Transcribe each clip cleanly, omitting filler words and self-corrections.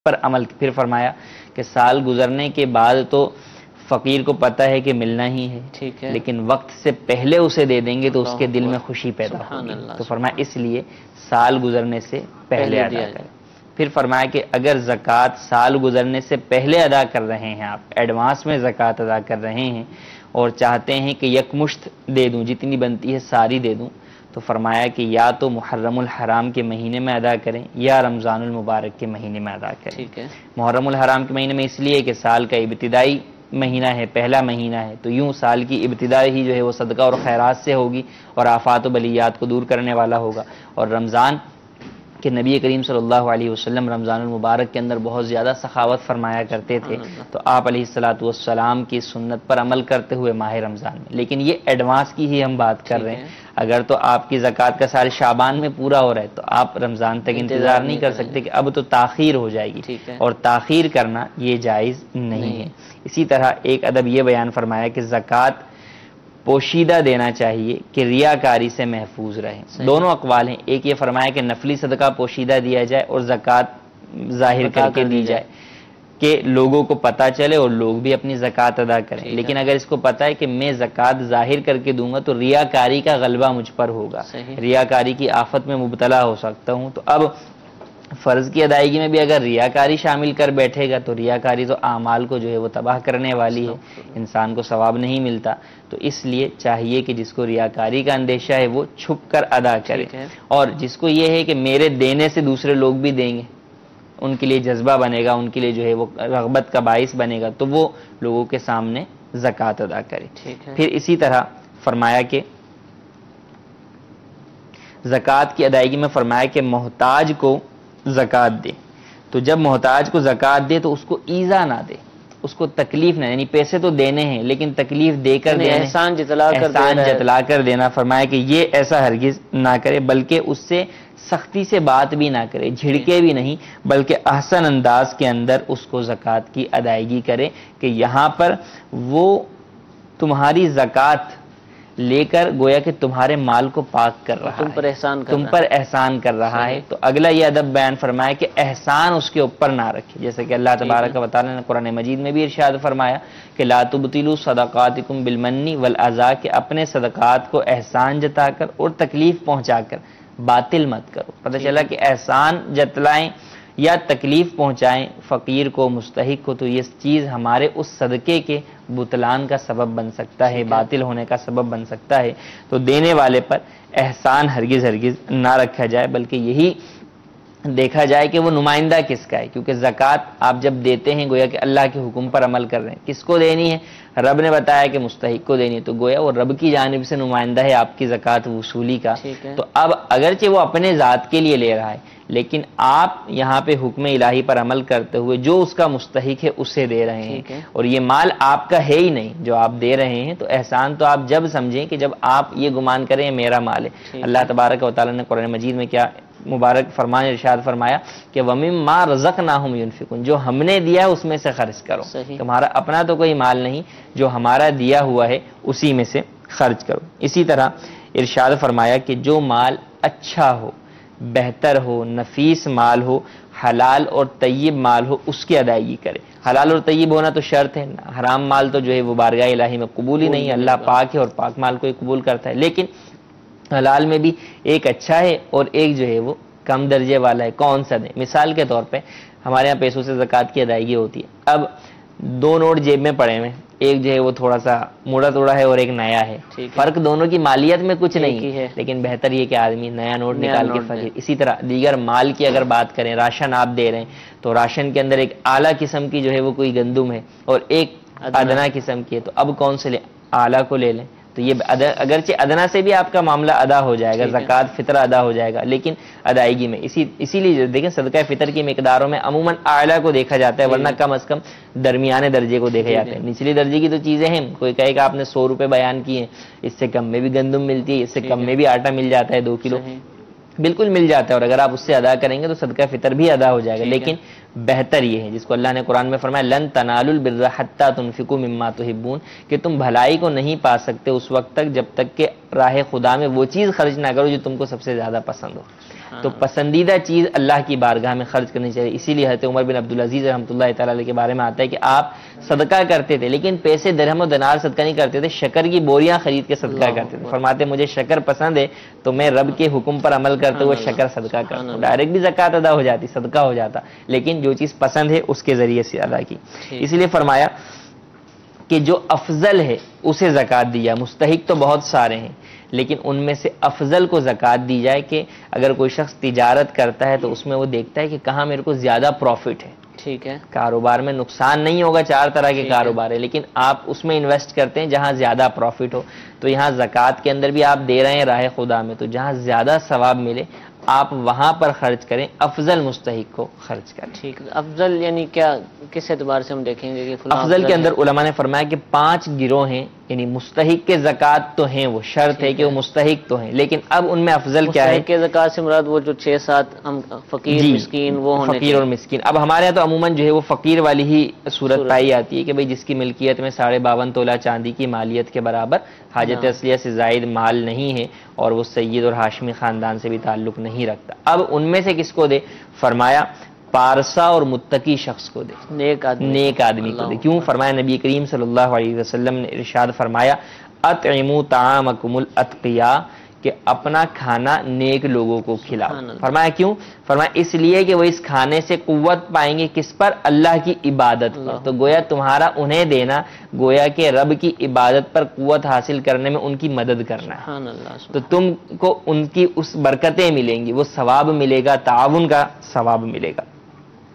پر عمل. پھر فرمایا کہ سال گزرنے کے بعد تو فقیر کو پتہ ہے کہ ملنا ہی ہے، ٹھیک ہے، لیکن وقت سے پہلے اسے دے دیں گے تو اس کے دل میں خوشی پیدا ہوگی. تو فرمایا اس لیے سال گزرنے سے پہلے ادا کریں. پھر فرمایا کہ اگر زکوٰۃ سال گزرنے سے پہلے ادا کر رہے ہیں، آپ ایڈوانس میں زکوٰۃ ادا کر رہے ہیں اور چاہتے ہیں کہ یکمشت دے دوں، جتنی بنتی ہے ساری دے دوں، تو فرمایا کہ یا تو محرم الحرام کے مہینے میں ادا کریں یا رمضان المبارک کے مہینے میں ادا کریں. ٹھیک ہے، محرم الحرام کے مہینے میں اس لیے کہ سال کا ابتدائی مہینہ ہے، پہلا مہینہ ہے، تو یوں سال کی ابتدا ہی جو ہے وہ صدقہ اور خیرات سے ہوگی اور آفات و بلیات کو دور کرنے والا ہوگا. اور رمضان کہ نبی کریم صلی اللہ علیہ وسلم رمضان المبارک کے اندر بہت زیادہ سخاوت فرمایا کرتے تھے، تو آپ علیہ الصلاۃ والسلام کی سنت پر عمل کرتے ہوئے ماہ رمضان میں. لیکن یہ ایڈوانس کی ہی ہم بات کر رہے ہیں. اگر تو آپ کی زکوٰۃ کا سال شعبان میں پورا ہو رہا ہے تو آپ رمضان تک انتظار نہیں کر سکتے کہ اب تو تاخیر ہو جائے گی، اور تاخیر کرنا یہ جائز نہیں ہے. اسی طرح ایک ادب یہ بیان فرمایا کہ زکوٰۃ پوشیدہ دینا چاہیے کہ ریاکاری سے محفوظ رہے. دونوں اقوال ہیں. ایک یہ فرمایا کہ نفلی صدقہ پوشیدہ دیا جائے اور زکوٰۃ ظاہر کر کے دی جائے کہ لوگوں کو پتہ چلے اور لوگ بھی اپنی زکوٰۃ ادا کریں. لیکن اگر اس کو پتہ ہے کہ میں زکوٰۃ ظاہر کر کے دوں گا تو ریاکاری کا غلبہ مجھ پر ہوگا، ریاکاری کی آفت میں مبتلا ہو سکتا ہوں، تو اب فرض کی ادائیگی میں بھی اگر ریاکاری شامل کر بیٹھے گا تو ریاکاری تو اعمال کو جو ہے وہ تباہ کرنے والی ہے، انسان کو ثواب نہیں ملتا. تو اس لیے چاہیے کہ جس کو ریاکاری کا اندیشہ ہے وہ چھپ کر ادا کرے، اور جس کو یہ ہے کہ میرے دینے سے دوسرے لوگ بھی دیں گے، ان کے لیے جذبہ بنے گا، ان کے لیے جو ہے وہ رغبت کا باعث بنے گا، تو وہ لوگوں کے سامنے زکوٰۃ ادا کرے. پھر اسی طرح فرمایا کہ زکوٰۃ کی ادائیگی میں فرمایا کہ محتاج کو زکوٰۃ دے. تو جب محتاج کو زکوٰۃ دے تو اس کو ایذا نہ دے، اس کو تکلیف نہ، یعنی پیسے تو دینے ہیں لیکن تکلیف دے کر دینے، احسان جتلا کر دینا. فرمایا کہ یہ ایسا ہرگز نہ کرے، بلکہ اس سے سختی سے بات بھی نہ کرے، جھڑکے بھی نہیں، بلکہ احسن انداز کے اندر اس کو زکوٰۃ کی ادائیگی کرے کہ یہاں پر وہ تمہاری زکوٰۃ لے کر گویا کہ تمہارے مال کو پاک کر رہا ہے، تم پر احسان کر رہا ہے. تو اگلا یہ ادب بیان فرمایا کہ احسان اس کے اوپر نہ رکھے، جیسے کہ اللہ تبارک و تعالیٰ نے قرآن مجید میں بھی ارشاد فرمایا کہ لا تبطلوا صدقاتکم بالمن والاذی، کہ اپنے صدقات کو احسان جتا کر اور تکلیف پہنچا کر باطل مت کرو. پتہ چلا کہ احسان جتلائیں یا تکلیف پہنچائیں فقیر کو، مستحق کو، تو یہ چیز ہمارے اس صدقے کے بطلان کا سبب بن سکتا ہے، باطل ہونے کا سبب بن سکتا ہے. تو دینے والے پر احسان ہرگز نہ رکھا جائے، بلکہ یہی دیکھا جائے کہ وہ نمائندہ کس کا ہے. کیونکہ زکوٰۃ آپ جب دیتے ہیں گویا کہ اللہ کے حکم پر عمل کر رہے ہیں. کس کو دینی ہے؟ رب نے بتایا کہ مستحق کو دینی ہے، تو گویا وہ رب کی جانب سے نمائندہ ہے آپ کی زکوٰۃ وصولی کا. تو اب اگرچہ وہ اپنے ذات کے لیے لے رہا ہے، لیکن آپ یہاں پہ حکم الہی پر عمل کرتے ہوئے جو اس کا مستحق ہے اسے دے رہے ہیں، اور یہ مال آپ کا ہے ہی نہیں جو آپ دے رہے ہیں. تو احسان تو آپ جب سمجھیں کہ جب آپ یہ گمان کریں میرا مال ہے. اللہ تبارک و تعالیٰ نے قرآن مجید میں کیا مبارک فرمان ارشاد فرمایا کہ وَمِمَّا رَزَقْنَاهُمْ يُنْفِقُونَ، جو ہم نے دیا ہے اس میں سے خرچ کرو. تمہارا اپنا تو کوئی مال نہیں، جو ہمارا دیا ہوا ہے اسی میں سے خرچ کرو. اسی طرح ارشاد فرمایا کہ جو مال اچھا ہو، بہتر ہو، نفیس مال ہو، حلال اور طیب مال ہو، اس کی ادائیگی کرے. حلال اور طیب ہونا تو شرط ہے، حرام مال تو جو ہے وہ بارگاہ الہی میں قبول ہی نہیں ہے. اللہ پاک ہے اور پاک مال کو ہی قبول کرتا ہے. لیکن حلال میں بھی ایک اچھا ہے اور ایک جو ہے وہ کم درجے والا ہے. کون سا دیں؟ مثال کے طور پہ ہمارے یہاں پیسوں سے زکوٰۃ کی ادائیگی ہوتی ہے. اب دو نوٹ جیب میں پڑے ہوئے، ایک جو ہے وہ تھوڑا سا موڑا توڑا ہے اور ایک نیا ہے. فرق دونوں کی مالیت میں کچھ نہیں ہے، لیکن بہتر یہ کہ آدمی نیا نوٹ نکال کے فقیر. اسی طرح دیگر مال کی اگر بات کریں، راشن آپ دے رہے ہیں تو راشن کے اندر ایک اعلیٰ قسم کی جو ہے وہ کوئی گندم ہے اور ایک ادنا قسم کی ہے. تو اب کون سے لیں؟ اعلیٰ کو لے لیں. تو یہ اگرچہ ادنا سے بھی آپ کا معاملہ ادا ہو جائے گا، زکوٰۃ فطر ادا ہو جائے گا، لیکن ادائیگی میں اسی لیے دیکھیں صدقہ فطر کی مقداروں میں عموماً اعلیٰ کو دیکھا جاتا ہے، ورنہ کم از کم درمیانے درجے کو دیکھا جاتا ہے. نچلی درجے کی تو چیزیں ہیں، کوئی کہے کہ آپ نے 100 روپے بیان کیے، اس سے کم میں بھی گندم ملتی ہے، اس سے کم میں بھی آٹا مل جاتا ہے 2 کلو، بالکل مل جاتا ہے. اور اگر آپ اس سے ادا کریں گے تو صدقہ فطر بھی ادا ہو جائے گا. لیکن بہتر یہ ہے جس کو اللہ نے قرآن میں فرمایا لن تنالوا البر حتى تنفقوا مما تحبون، کہ تم بھلائی کو نہیں پا سکتے اس وقت تک جب تک کہ راہ خدا میں وہ چیز خرچ نہ کرو جو تم کو سب سے زیادہ پسند ہو. تو پسندیدہ چیز اللہ کی بارگاہ میں خرچ کرنی چاہیے. اسی لیے حضرت عمر بن عبدالعزیز رحمۃ اللہ تعالی علیہ کے بارے میں آتا ہے کہ آپ صدقہ کرتے تھے لیکن پیسے درہم و دینار صدقہ نہیں کرتے تھے, شکر کی بوریاں خرید کے صدقہ کرتے تھے. فرماتے مجھے شکر پسند ہے تو میں رب کے حکم پر عمل کرتے ہوئے شکر صدقہ کرتا ہوں. ڈائریکٹ بھی زکوٰۃ ادا ہو جاتی, صدقہ ہو جاتا, لیکن جو چیز پسند ہے اس کے ذریعے سے ادا کی. اسی لیے فرمایا کہ جو افضل ہے اسے زکوٰۃ دیا. مستحق تو بہت سارے ہیں لیکن ان میں سے افضل کو زکوٰۃ دی جائے کہ اگر کوئی شخص تجارت کرتا ہے تو اس میں وہ دیکھتا ہے کہ کہاں میرے کو زیادہ پروفٹ ہے. ٹھیک ہے, کاروبار میں نقصان نہیں ہوگا, 4 طرح کے کاروبار ہے لیکن آپ اس میں انویسٹ کرتے ہیں جہاں زیادہ پروفٹ ہو. تو یہاں زکوٰۃ کے اندر بھی آپ دے رہے ہیں راہ خدا میں, تو جہاں زیادہ ثواب ملے آپ وہاں پر خرچ کریں, افضل مستحق کو خرچ کریں. ٹھیک ہے. افضل یعنی کیا, کس اعتبار سے ہم دیکھیں گے کہ افضل کے اندر علماء نے فرمایا کہ 5 گروہ ہیں, یعنی مستحق کے زکوٰۃ تو ہیں, وہ شرط ہے کہ وہ مستحق تو ہیں, لیکن اب ان میں افضل کیا ہے؟ مستحق کے زکوٰۃ سے مراد وہ جو 6-7 ہم فقیر مسکین وہ ہونے, فقیر اور مسکین. اب ہمارے یہاں تو عموماً جو ہے وہ فقیر والی ہی صورت پائی جاتی ہے کہ بھئی جس کی ملکیت میں 52.5 تولہ چاندی کی مالیت کے برابر حاجت اصلیہ سے زائد مال نہیں ہے اور وہ سید اور ہاشمی خاندان سے بھی تعلق نہیں رکھتا. اب ان میں سے کس کو دے؟ فرمایا پارسا اور متقی شخص کو دے, نیک آدمی کو دے. کیوں؟ فرمایا نبی کریم صلی اللہ علیہ وسلم نے ارشاد فرمایا اطعموا طعامکم الاتقیاء, کہ اپنا کھانا نیک لوگوں کو کھلاؤ. فرمایا کیوں؟ فرمایا اس لیے کہ وہ اس کھانے سے قوت پائیں گے کس پر؟ اللہ کی عبادت پر. تو گویا تمہارا انہیں دینا گویا کہ رب کی عبادت پر قوت حاصل کرنے میں ان کی مدد کرنا ہے. تو تم کو ان کی اس برکتیں ملیں گی, وہ ثواب ملے گا, تعاون کا ثواب ملے گا.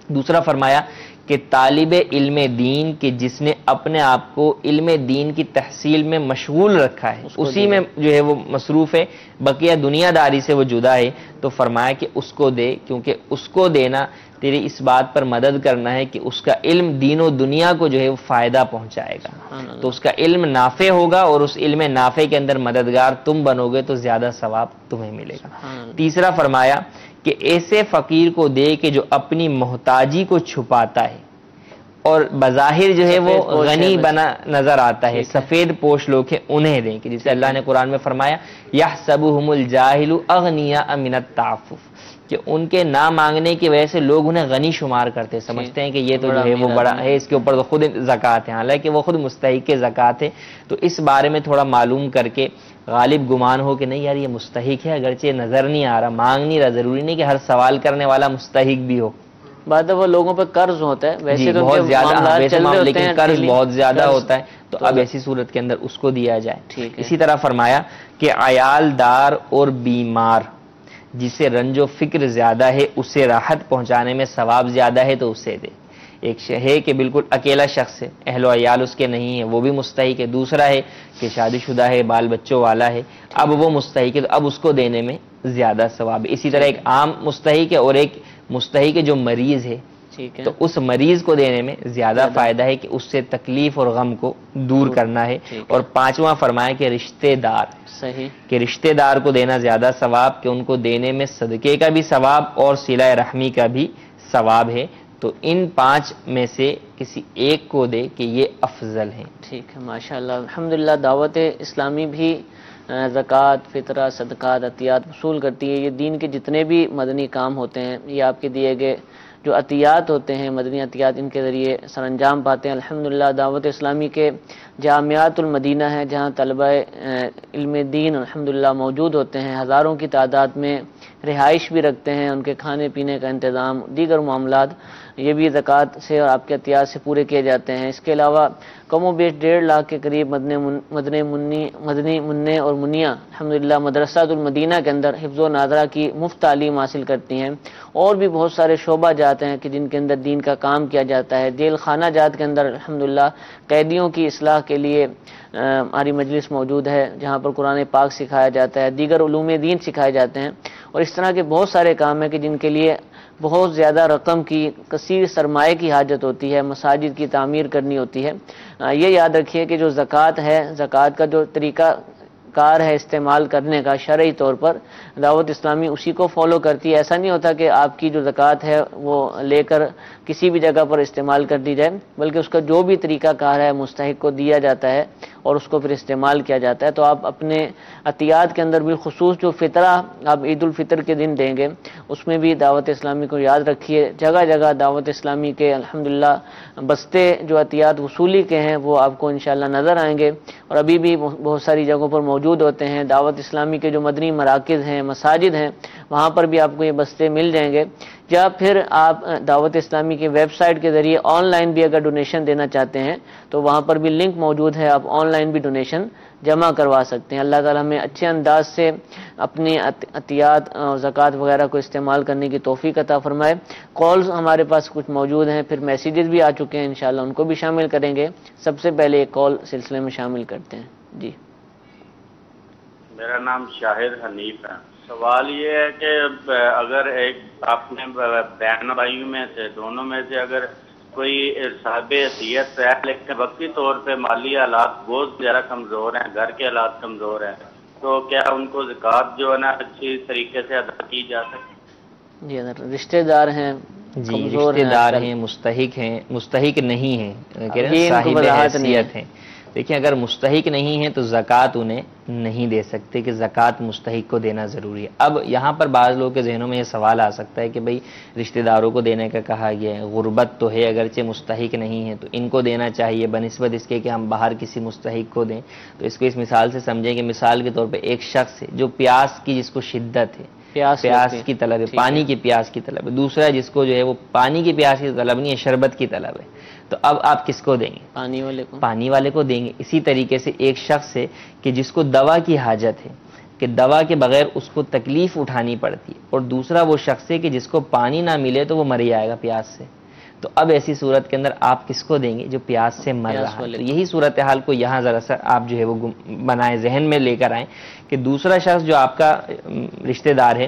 دوسرا فرمایا کہ طالب علم دین کہ جس نے اپنے آپ کو علم دین کی تحصیل میں مشغول رکھا ہے, اسی میں جو ہے وہ مصروف ہے, بقیہ دنیا داری سے وہ جدا ہے, تو فرمایا کہ اس کو دے, کیونکہ اس کو دینا تیری اس بات پر مدد کرنا ہے کہ اس کا علم دین و دنیا کو جو ہے وہ فائدہ پہنچائے گا. تو اس کا علم نافع ہوگا اور اس علم نافع کے اندر مددگار تم بنو گے تو زیادہ ثواب تمہیں ملے گا. تیسرا فرمایا کہ ایسے فقیر کو دے کہ جو اپنی محتاجی کو چھپاتا ہے اور بظاہر جو ہے وہ غنی بنا نظر آتا ہے, سفید پوش لوگ ہیں انہیں دیں, کہ جسے اللہ نے قرآن میں فرمایا یحسبہم الجاہل اغنیاء من التعفف, کہ ان کے نہ مانگنے کی وجہ سے لوگ انہیں غنی شمار کرتے, سمجھتے ہیں کہ یہ تو جو ہے وہ بڑا ہے, اس کے اوپر تو خود زکوٰۃ ہے, حالانکہ وہ خود مستحق کے زکوٰۃ ہے. تو اس بارے میں تھوڑا معلوم کر کے غالب گمان ہو کہ نہیں یار یہ مستحق ہے, اگرچہ نظر نہیں آ رہا, مانگ نہیں رہا, ضروری نہیں کہ ہر سوال کرنے والا مستحق بھی ہو. بعد وہ لوگوں پہ قرض ہوتا ہے ویسے تو بہت زیادہ, لیکن قرض بہت زیادہ ہوتا ہے, تو اب ایسی صورت کے اندر اس کو دیا جائے. اسی طرح فرمایا کہ عیال دار اور بیمار جسے رنج و فکر زیادہ ہے اسے راحت پہنچانے میں ثواب زیادہ ہے تو اسے دے. ایک ہے کہ بالکل اکیلا شخص ہے, اہل و عیال اس کے نہیں ہے, وہ بھی مستحق ہے. دوسرا ہے کہ شادی شدہ ہے, بال بچوں والا ہے, اب وہ مستحق ہے, تو اب اس کو دینے میں زیادہ ثواب ہے. اسی طرح ایک عام مستحق ہے اور ایک مستحق ہے جو مریض ہے, تو اس مریض کو دینے میں زیادہ فائدہ ہے کہ اس سے تکلیف اور غم کو دور کرنا ہے. اور پانچواں فرمایا کہ رشتہ دار, کہ رشتہ دار کو دینا زیادہ ثواب, کہ ان کو دینے میں صدقے کا بھی ثواب اور صلہ رحمی کا بھی ثواب ہے. تو ان 5 میں سے کسی ایک کو دے کہ یہ افضل ہیں. ٹھیک ہے, ماشاءاللہ. الحمدللہ دعوت اسلامی بھی زکوٰۃ, فطرہ, صدقات, عطیات وصول کرتی ہے. یہ دین کے جتنے بھی مدنی کام ہوتے ہیں, یہ آپ کے دیے گئے جو عطیات ہوتے ہیں, مدنی عطیات, ان کے ذریعے سر انجام پاتے ہیں. الحمدللہ دعوت اسلامی کے جامعات المدینہ ہیں جہاں طلبہ علم دین الحمدللہ موجود ہوتے ہیں, ہزاروں کی تعداد میں رہائش بھی رکھتے ہیں, ان کے کھانے پینے کا انتظام, دیگر معاملات یہ بھی زکوٰۃ سے اور آپ کے عطیات سے پورے کیے جاتے ہیں. اس کے علاوہ کم و بیش 1.5 لاکھ کے قریب مدنی منع اور منیا الحمدللہ مدرسۃ المدینہ کے اندر حفظ و ناظرہ کی مفت تعلیم حاصل کرتی ہیں. اور بھی بہت سارے شعبہ جات ہیں کہ جن کے اندر دین کا کام کیا جاتا ہے. جیل خانہ جات کے اندر الحمدللہ قیدیوں کی اصلاح کے لیے ہماری مجلس موجود ہے جہاں پر قرآن پاک سکھایا جاتا ہے, دیگر علوم دین سکھائے جاتے ہیں. اور اس طرح کے بہت سارے کام ہیں کہ جن کے لیے بہت زیادہ رقم کی کثیر سرمایہ کی حاجت ہوتی ہے, مساجد کی تعمیر کرنی ہوتی ہے. یہ یاد رکھیے کہ جو زکوٰۃ ہے, زکوٰۃ کا جو طریقہ کار ہے استعمال کرنے کا شرعی طور پر، دعوت اسلامی اسی کو فالو کرتی ہے۔ ایسا نہیں ہوتا کہ آپ کی جو زکوٰۃ ہے وہ لے کر کسی بھی جگہ پر استعمال کر دی جائے، بلکہ اس کا جو بھی طریقہ کار ہے مستحق کو دیا جاتا ہے اور اس کو پھر استعمال کیا جاتا ہے۔ تو آپ اپنے عطیات کے اندر بالخصوص جو فطرہ آپ عید الفطر کے دن دیں گے، اس میں بھی دعوت اسلامی کو یاد رکھیے۔ جگہ جگہ دعوت اسلامی کے الحمدللہ بستے جو عطیات وصولی کے ہیں وہ آپ کو انشاءاللہ نظر آئیں گے، اور ابھی بھی بہت ساری جگہوں پر موجود ہوتے ہیں۔ دعوت اسلامی کے جو مدنی مراکز ہیں، مساجد ہیں، وہاں پر بھی آپ کو یہ بستے مل جائیں گے۔ یا پھر آپ دعوت اسلامی کی ویب سائٹ کے ذریعے آن لائن بھی اگر ڈونیشن دینا چاہتے ہیں تو وہاں پر بھی لنک موجود ہے، آپ آن لائن بھی ڈونیشن جمع کروا سکتے ہیں۔ اللہ تعالیٰ ہمیں اچھے انداز سے اپنی عطیات اور زکوٰۃ وغیرہ کو استعمال کرنے کی توفیق عطا فرمائے۔ کالز ہمارے پاس کچھ موجود ہیں، پھر میسیجز بھی آ چکے ہیں، انشاءاللہ ان کو بھی شامل کریں گے۔ سب سے پہلے ایک کال سلسلے میں شامل کرتے ہیں۔ جی، میرا نام شاہد حنیف ہے۔ سوال یہ ہے کہ اگر ایک آپ نے بہن بھائیوں میں سے دونوں میں سے اگر کوئی صاحب حیثیت ہے لیکن وقتی طور پہ مالی حالات بہت زیادہ کمزور ہیں، گھر کے حالات کمزور ہیں، تو کیا ان کو زکوٰۃ جو ہے نا اچھی طریقے سے ادا کی جا سکتی؟ جی، اگر رشتہ دار ہیں، جی رشتہ دار ہیں، مستحق نہیں ہیں، صاحب حیثیت ہیں۔ دیکھیں اگر مستحق نہیں ہیں تو زکوٰۃ انہیں نہیں دے سکتے کہ زکوٰۃ مستحق کو دینا ضروری ہے۔ اب یہاں پر بعض لوگوں کے ذہنوں میں یہ سوال آ سکتا ہے کہ بھئی رشتہ داروں کو دینے کا کہا گیا ہے، غربت تو ہے اگرچہ مستحق نہیں ہے تو ان کو دینا چاہیے بنسبت اس کے کہ ہم باہر کسی مستحق کو دیں۔ تو اس کو اس مثال سے سمجھیں کہ مثال کے طور پہ ایک شخص ہے جو پیاس کی جس کو شدت ہے، پیاس کی طلب ہے، پانی کی پیاس کی طلب ہے، دوسرا جس کو جو ہے وہ پانی کی پیاس کی طلب نہیں ہے، شربت کی طلب ہے، تو اب آپ کس کو دیں گے؟ پانی والے کو دیں گے۔ اسی طریقے سے ایک شخص ہے کہ جس کو دوا کی حاجت ہے، کہ دوا کے بغیر اس کو تکلیف اٹھانی پڑتی ہے، اور دوسرا وہ شخص ہے کہ جس کو پانی نہ ملے تو وہ مر جائے گا پیاس سے، تو اب ایسی صورت کے اندر آپ کس کو دیں گے؟ جو پیاس سے مر رہا ہے۔ تو یہی صورتحال کو یہاں ذرا سا آپ جو ہے وہ بنائیں، ذہن میں لے کر آئیں کہ دوسرا شخص جو آپ کا رشتہ دار ہے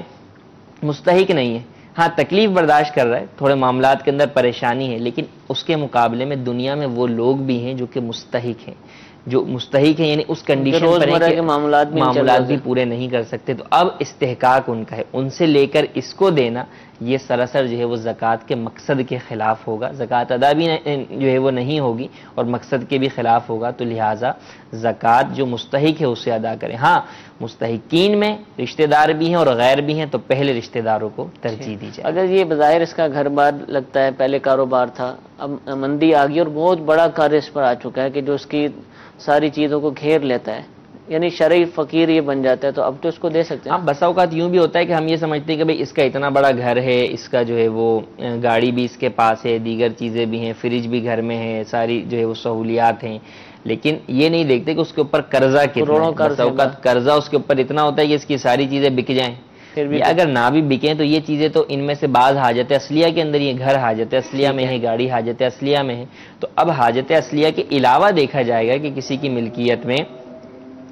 مستحق نہیں ہے، ہاں تکلیف برداشت کر رہا ہے، تھوڑے معاملات کے اندر پریشانی ہے، لیکن اس کے مقابلے میں دنیا میں وہ لوگ بھی ہیں جو کہ مستحق ہیں، جو مستحق ہیں، یعنی اس کنڈیشن پر کہ معاملات بھی پورے نہیں کر سکتے، تو اب استحقاق ان کا ہے، ان سے لے کر اس کو دینا یہ سراسر جو ہے وہ زکوٰۃ کے مقصد کے خلاف ہوگا، زکوٰۃ ادا بھی جو ہے وہ نہیں ہوگی اور مقصد کے بھی خلاف ہوگا، تو لہٰذا زکوٰۃ جو مستحق ہے اسے ادا کریں۔ ہاں مستحقین میں رشتہ دار بھی ہیں اور غیر بھی ہیں، تو پہلے رشتہ داروں کو ترجیح دی جائے۔ اگر یہ بظاہر اس کا گھر بار لگتا ہے، پہلے کاروبار تھا، اب مندی آ گئی اور بہت بڑا قرض اس پر آ چکا ہے کہ جو اس کی ساری چیزوں کو گھیر لیتا ہے، یعنی شرعی فقیر یہ بن جاتا ہے، تو اب تو اس کو دے سکتے ہیں۔ ہاں بسا اوقات یوں بھی ہوتا ہے کہ ہم یہ سمجھتے ہیں کہ بھئی اس کا اتنا بڑا گھر ہے، اس کا جو ہے وہ گاڑی بھی اس کے پاس ہے، دیگر چیزیں بھی ہیں، فریج بھی گھر میں ہے، ساری جو ہے وہ سہولیات ہیں، لیکن یہ نہیں دیکھتے کہ اس کے اوپر قرضہ کتنا ہے۔ بسا اوقات قرضہ اس کے اوپر اتنا ہوتا ہے کہ اس کی ساری چیزیں بک جائیں، اگر نہ بھی بکیں تو یہ چیزیں تو ان میں سے بعض حاجت اصلیہ کے اندر، یہ گھر حاجت اصلیہ میں ہے، گاڑی حاجت اصلیہ میں ہے، تو اب حاجت اصلیہ کے علاوہ دیکھا جائے گا کہ کسی کی ملکیت میں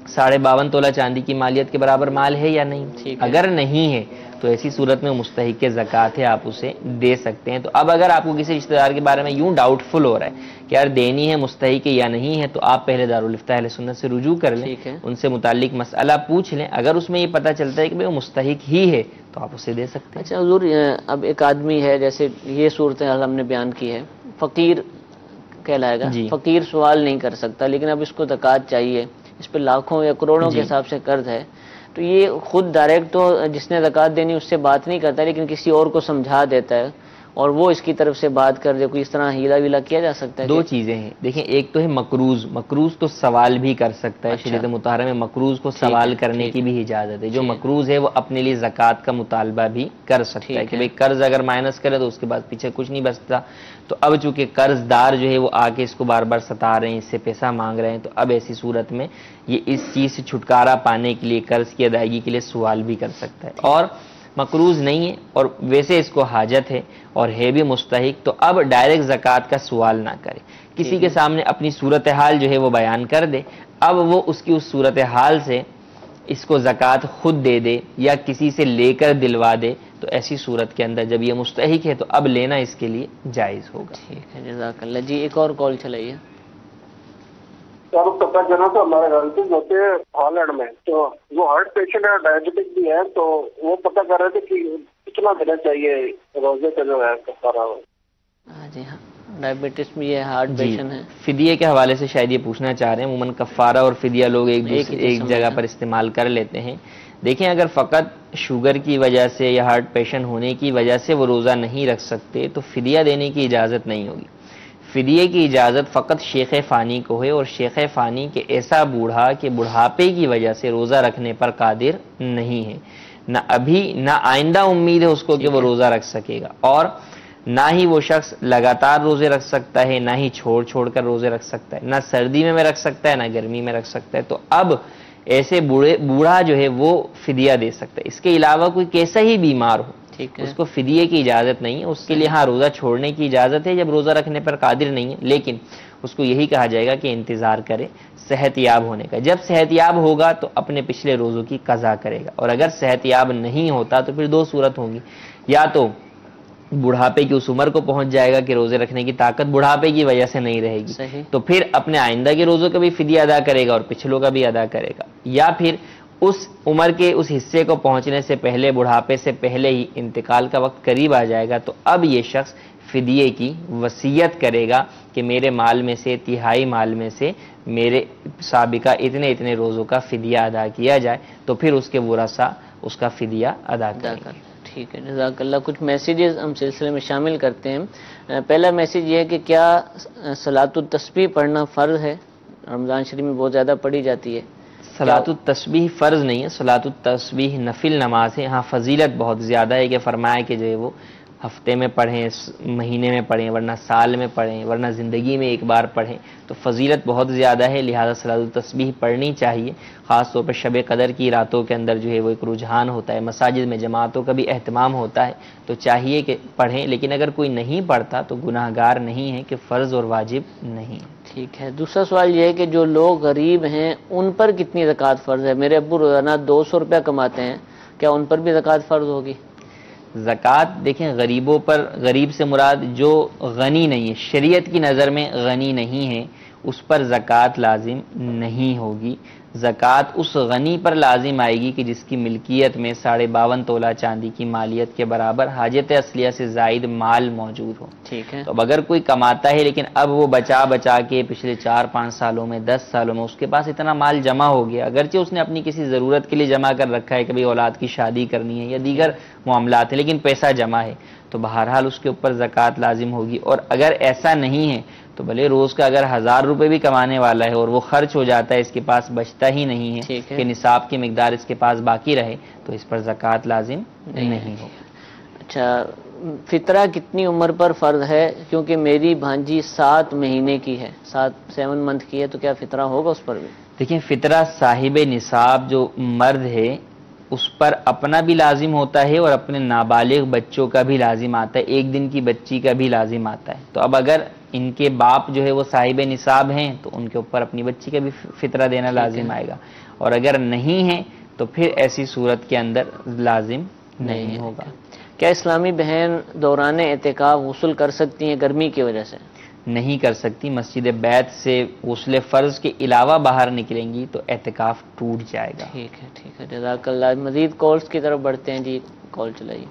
52.5 تولہ چاندی کی مالیت کے برابر مال ہے یا نہیں، اگر نہیں ہے تو ایسی صورت میں مستحق زکوٰۃ ہے، آپ اسے دے سکتے ہیں۔ تو اب اگر آپ کو کسی رشتہ دار کے بارے میں یوں ڈاؤٹ فل ہو رہا ہے کہ یار دینی ہے مستحق یا نہیں ہے، تو آپ پہلے دارالفتہ اہل سنت سے رجوع کر لیں، ان سے متعلق مسئلہ پوچھ لیں، اگر اس میں یہ پتہ چلتا ہے کہ وہ مستحق ہی ہے تو آپ اسے دے سکتے ہیں۔ اچھا حضور، اب ایک آدمی ہے، جیسے یہ صورتحال ہم نے بیان کی ہے، فقیر کہلائے گا، فقیر سوال نہیں کر سکتا، لیکن اب اس کو زکوٰۃ چاہیے، اس پہ لاکھوں یا کروڑوں کے حساب سے قرض ہے، تو یہ خود ڈائریکٹ تو جس نے زکوٰۃ دینی اس سے بات نہیں کرتا، لیکن کسی اور کو سمجھا دیتا ہے اور وہ اس کی طرف سے بات کر دے، کوئی اس طرح ہیلا ویلا کیا جا سکتا ہے؟ دو چیزیں ہیں، دیکھیں ایک تو ہے مقروض تو سوال بھی کر سکتا ہے، شریعت مطہرہ میں مقروض کو سوال کرنے کی بھی اجازت ہے، جو مقروض ہے وہ اپنے لیے زکوٰۃ کا مطالبہ بھی کر سکتا ہے کہ بھئی قرض اگر مائنس کرے تو اس کے بعد پیچھے کچھ نہیں بچتا، تو اب چونکہ قرض دار جو ہے وہ آ کے اس کو بار بار ستا رہے ہیں، اس سے پیسہ مانگ رہے ہیں، تو اب ایسی صورت میں یہ اس چیز سے چھٹکارا پانے کے لیے، قرض کی ادائیگی کے لیے سوال بھی کر سکتا ہے، اور مقروض نہیں ہے اور ویسے اس کو حاجت ہے اور ہے بھی مستحق، تو اب ڈائریکٹ زکوٰۃ کا سوال نہ کرے، کسی کے سامنے اپنی صورتحال جو ہے وہ بیان کر دے، اب وہ اس کی اس صورتحال سے اس کو زکوٰۃ خود دے دے یا کسی سے لے کر دلوا دے، تو ایسی صورت کے اندر جب یہ مستحق ہے تو اب لینا اس کے لیے جائز ہوگا۔ ٹھیک ہے، جزاک اللہ۔ جی ایک اور کال چلائیے۔ سر پتا چلا تو ہمارے ریلیٹیو ہوتے ہیں ہالینڈ میں، تو وہ ہارٹ پیشنٹ ہے، ڈائبٹک بھی ہے، تو وہ پتا کر رہے تھے کہ کتنا دینا چاہیے روزے کا جو ہے کفارہ۔ جی ہاں، ڈائبٹس بھی ہے، ہارٹ پیشنٹ ہے۔ فدیے کے حوالے سے شاید یہ پوچھنا چاہ رہے ہیں۔ عموماً کفارہ اور فدیہ لوگ ایک جگہ پر استعمال کر لیتے ہیں۔ دیکھیں، اگر فقط شوگر کی وجہ سے یا ہارٹ پیشنٹ ہونے کی وجہ سے وہ روزہ نہیں رکھ سکتے تو فدیہ دینے کی اجازت نہیں ہوگی۔ فدیے کی اجازت فقط شیخ فانی کو ہے، اور شیخ فانی کے ایسا بوڑھا کہ بڑھاپے کی وجہ سے روزہ رکھنے پر قادر نہیں ہے، نہ ابھی نہ آئندہ امید ہے اس کو کہ وہ روزہ رکھ سکے گا، اور نہ ہی وہ شخص لگاتار روزے رکھ سکتا ہے، نہ ہی چھوڑ چھوڑ کر روزے رکھ سکتا ہے، نہ سردی میں رکھ سکتا ہے نہ گرمی میں رکھ سکتا ہے۔ تو اب ایسے بوڑھا جو ہے وہ فدیہ دے سکتا ہے۔ اس کے علاوہ کوئی کیسا ہی بیمار ہو اس کو فدیے کی اجازت نہیں ہے۔ اس کے لیے ہاں روزہ چھوڑنے کی اجازت ہے جب روزہ رکھنے پر قادر نہیں ہے، لیکن اس کو یہی کہا جائے گا کہ انتظار کرے صحت یاب ہونے کا۔ جب صحت یاب ہوگا تو اپنے پچھلے روزوں کی قضا کرے گا، اور اگر صحت یاب نہیں ہوتا تو پھر دو صورت ہوگی، یا تو بڑھاپے کی اس عمر کو پہنچ جائے گا کہ روزے رکھنے کی طاقت بڑھاپے کی وجہ سے نہیں رہے گی، تو پھر اپنے آئندہ کے روزوں کا بھی فدیہ ادا کرے گا اور پچھلوں کا بھی ادا کرے گا، یا پھر اس عمر کے اس حصے کو پہنچنے سے پہلے، بڑھاپے سے پہلے ہی انتقال کا وقت قریب آ جائے گا، تو اب یہ شخص فدیے کی وصیت کرے گا کہ میرے مال میں سے تہائی مال میں سے میرے سابقہ اتنے اتنے روزوں کا فدیہ ادا کیا جائے، تو پھر اس کے ورثاء اس کا فدیہ ادا کریں گے۔ ٹھیک ہے، جزاک اللہ۔ کچھ میسیجز ہم سلسلے میں شامل کرتے ہیں۔ پہلا میسیج یہ ہے کہ کیا صلاۃ التسبیح پڑھنا فرض ہے؟ رمضان شریف میں بہت زیادہ پڑھی جاتی ہے۔ صلاۃ التسبیح فرض نہیں ہے، صلاۃ التسبیح نفل نماز ہے۔ ہاں فضیلت بہت زیادہ ہے کہ فرمایا کہ جو ہے وہ ہفتے میں پڑھیں، مہینے میں پڑھیں، ورنہ سال میں پڑھیں، ورنہ زندگی میں ایک بار پڑھیں، تو فضیلت بہت زیادہ ہے، لہذا صلاۃ التسبیح پڑھنی چاہیے۔ خاص طور پر شب قدر کی راتوں کے اندر جو ہے وہ ایک رجحان ہوتا ہے، مساجد میں جماعتوں کا بھی اہتمام ہوتا ہے، تو چاہیے کہ پڑھیں، لیکن اگر کوئی نہیں پڑھتا تو گناہ گار نہیں ہے کہ فرض اور واجب نہیں ہے۔ ٹھیک ہے۔ دوسرا سوال یہ ہے کہ جو لوگ غریب ہیں ان پر کتنی زکوٰۃ فرض ہے؟ میرے ابو روزانہ 200 روپیہ کماتے ہیں، کیا ان پر بھی زکوٰۃ فرض ہوگی؟ زکوٰۃ دیکھیں غریبوں پر، غریب سے مراد جو غنی نہیں ہے، شریعت کی نظر میں غنی نہیں ہے، اس پر زکوٰۃ لازم نہیں ہوگی۔ زکوٰۃ اس غنی پر لازم آئے گی کہ جس کی ملکیت میں 52.5 تولہ چاندی کی مالیت کے برابر حاجت اصلیہ سے زائد مال موجود ہو۔ ٹھیک ہے۔ تو اب اگر کوئی کماتا ہے لیکن اب وہ بچا بچا کے پچھلے 4-5 سالوں میں، 10 سالوں میں اس کے پاس اتنا مال جمع ہو گیا، اگرچہ اس نے اپنی کسی ضرورت کے لیے جمع کر رکھا ہے، کبھی اولاد کی شادی کرنی ہے یا دیگر معاملات ہیں، لیکن پیسہ جمع ہے، تو بہرحال اس کے اوپر زکوٰۃ لازم ہوگی۔ اور اگر ایسا نہیں ہے تو بھلے روز کا اگر 1000 روپے بھی کمانے والا ہے اور وہ خرچ ہو جاتا ہے، اس کے پاس بچتا ہی نہیں ہے کہ نصاب کی مقدار اس کے پاس باقی رہے، تو اس پر زکوٰۃ لازم نہیں ہوگی۔ اچھا، فطرہ کتنی عمر پر فرض ہے؟ کیونکہ میری بھانجی 7 مہینے کی ہے، 7 منتھ کی ہے، تو کیا فطرہ ہوگا اس پر بھی؟ دیکھیں فطرہ صاحب نصاب جو مرد ہے اس پر اپنا بھی لازم ہوتا ہے اور اپنے نابالغ بچوں کا بھی لازم آتا ہے، 1 دن کی بچی کا بھی لازم آتا ہے۔ تو اب اگر ان کے باپ جو ہے وہ صاحب نصاب ہیں تو ان کے اوپر اپنی بچی کا بھی فطرہ دینا لازم آئے گا، اور اگر نہیں ہے تو پھر ایسی صورت کے اندر لازم نہیں ہوگا۔ کیا اسلامی بہن دوران اعتکاف غسل کر سکتی ہیں گرمی کی وجہ سے؟ نہیں کر سکتی۔ مسجد بیت سے غسل فرض کے علاوہ باہر نکلیں گی تو اعتکاف ٹوٹ جائے گا۔ ٹھیک ہے، جزاک اللہ۔ مزید کالز کی طرف بڑھتے ہیں، جی کال چلائیے۔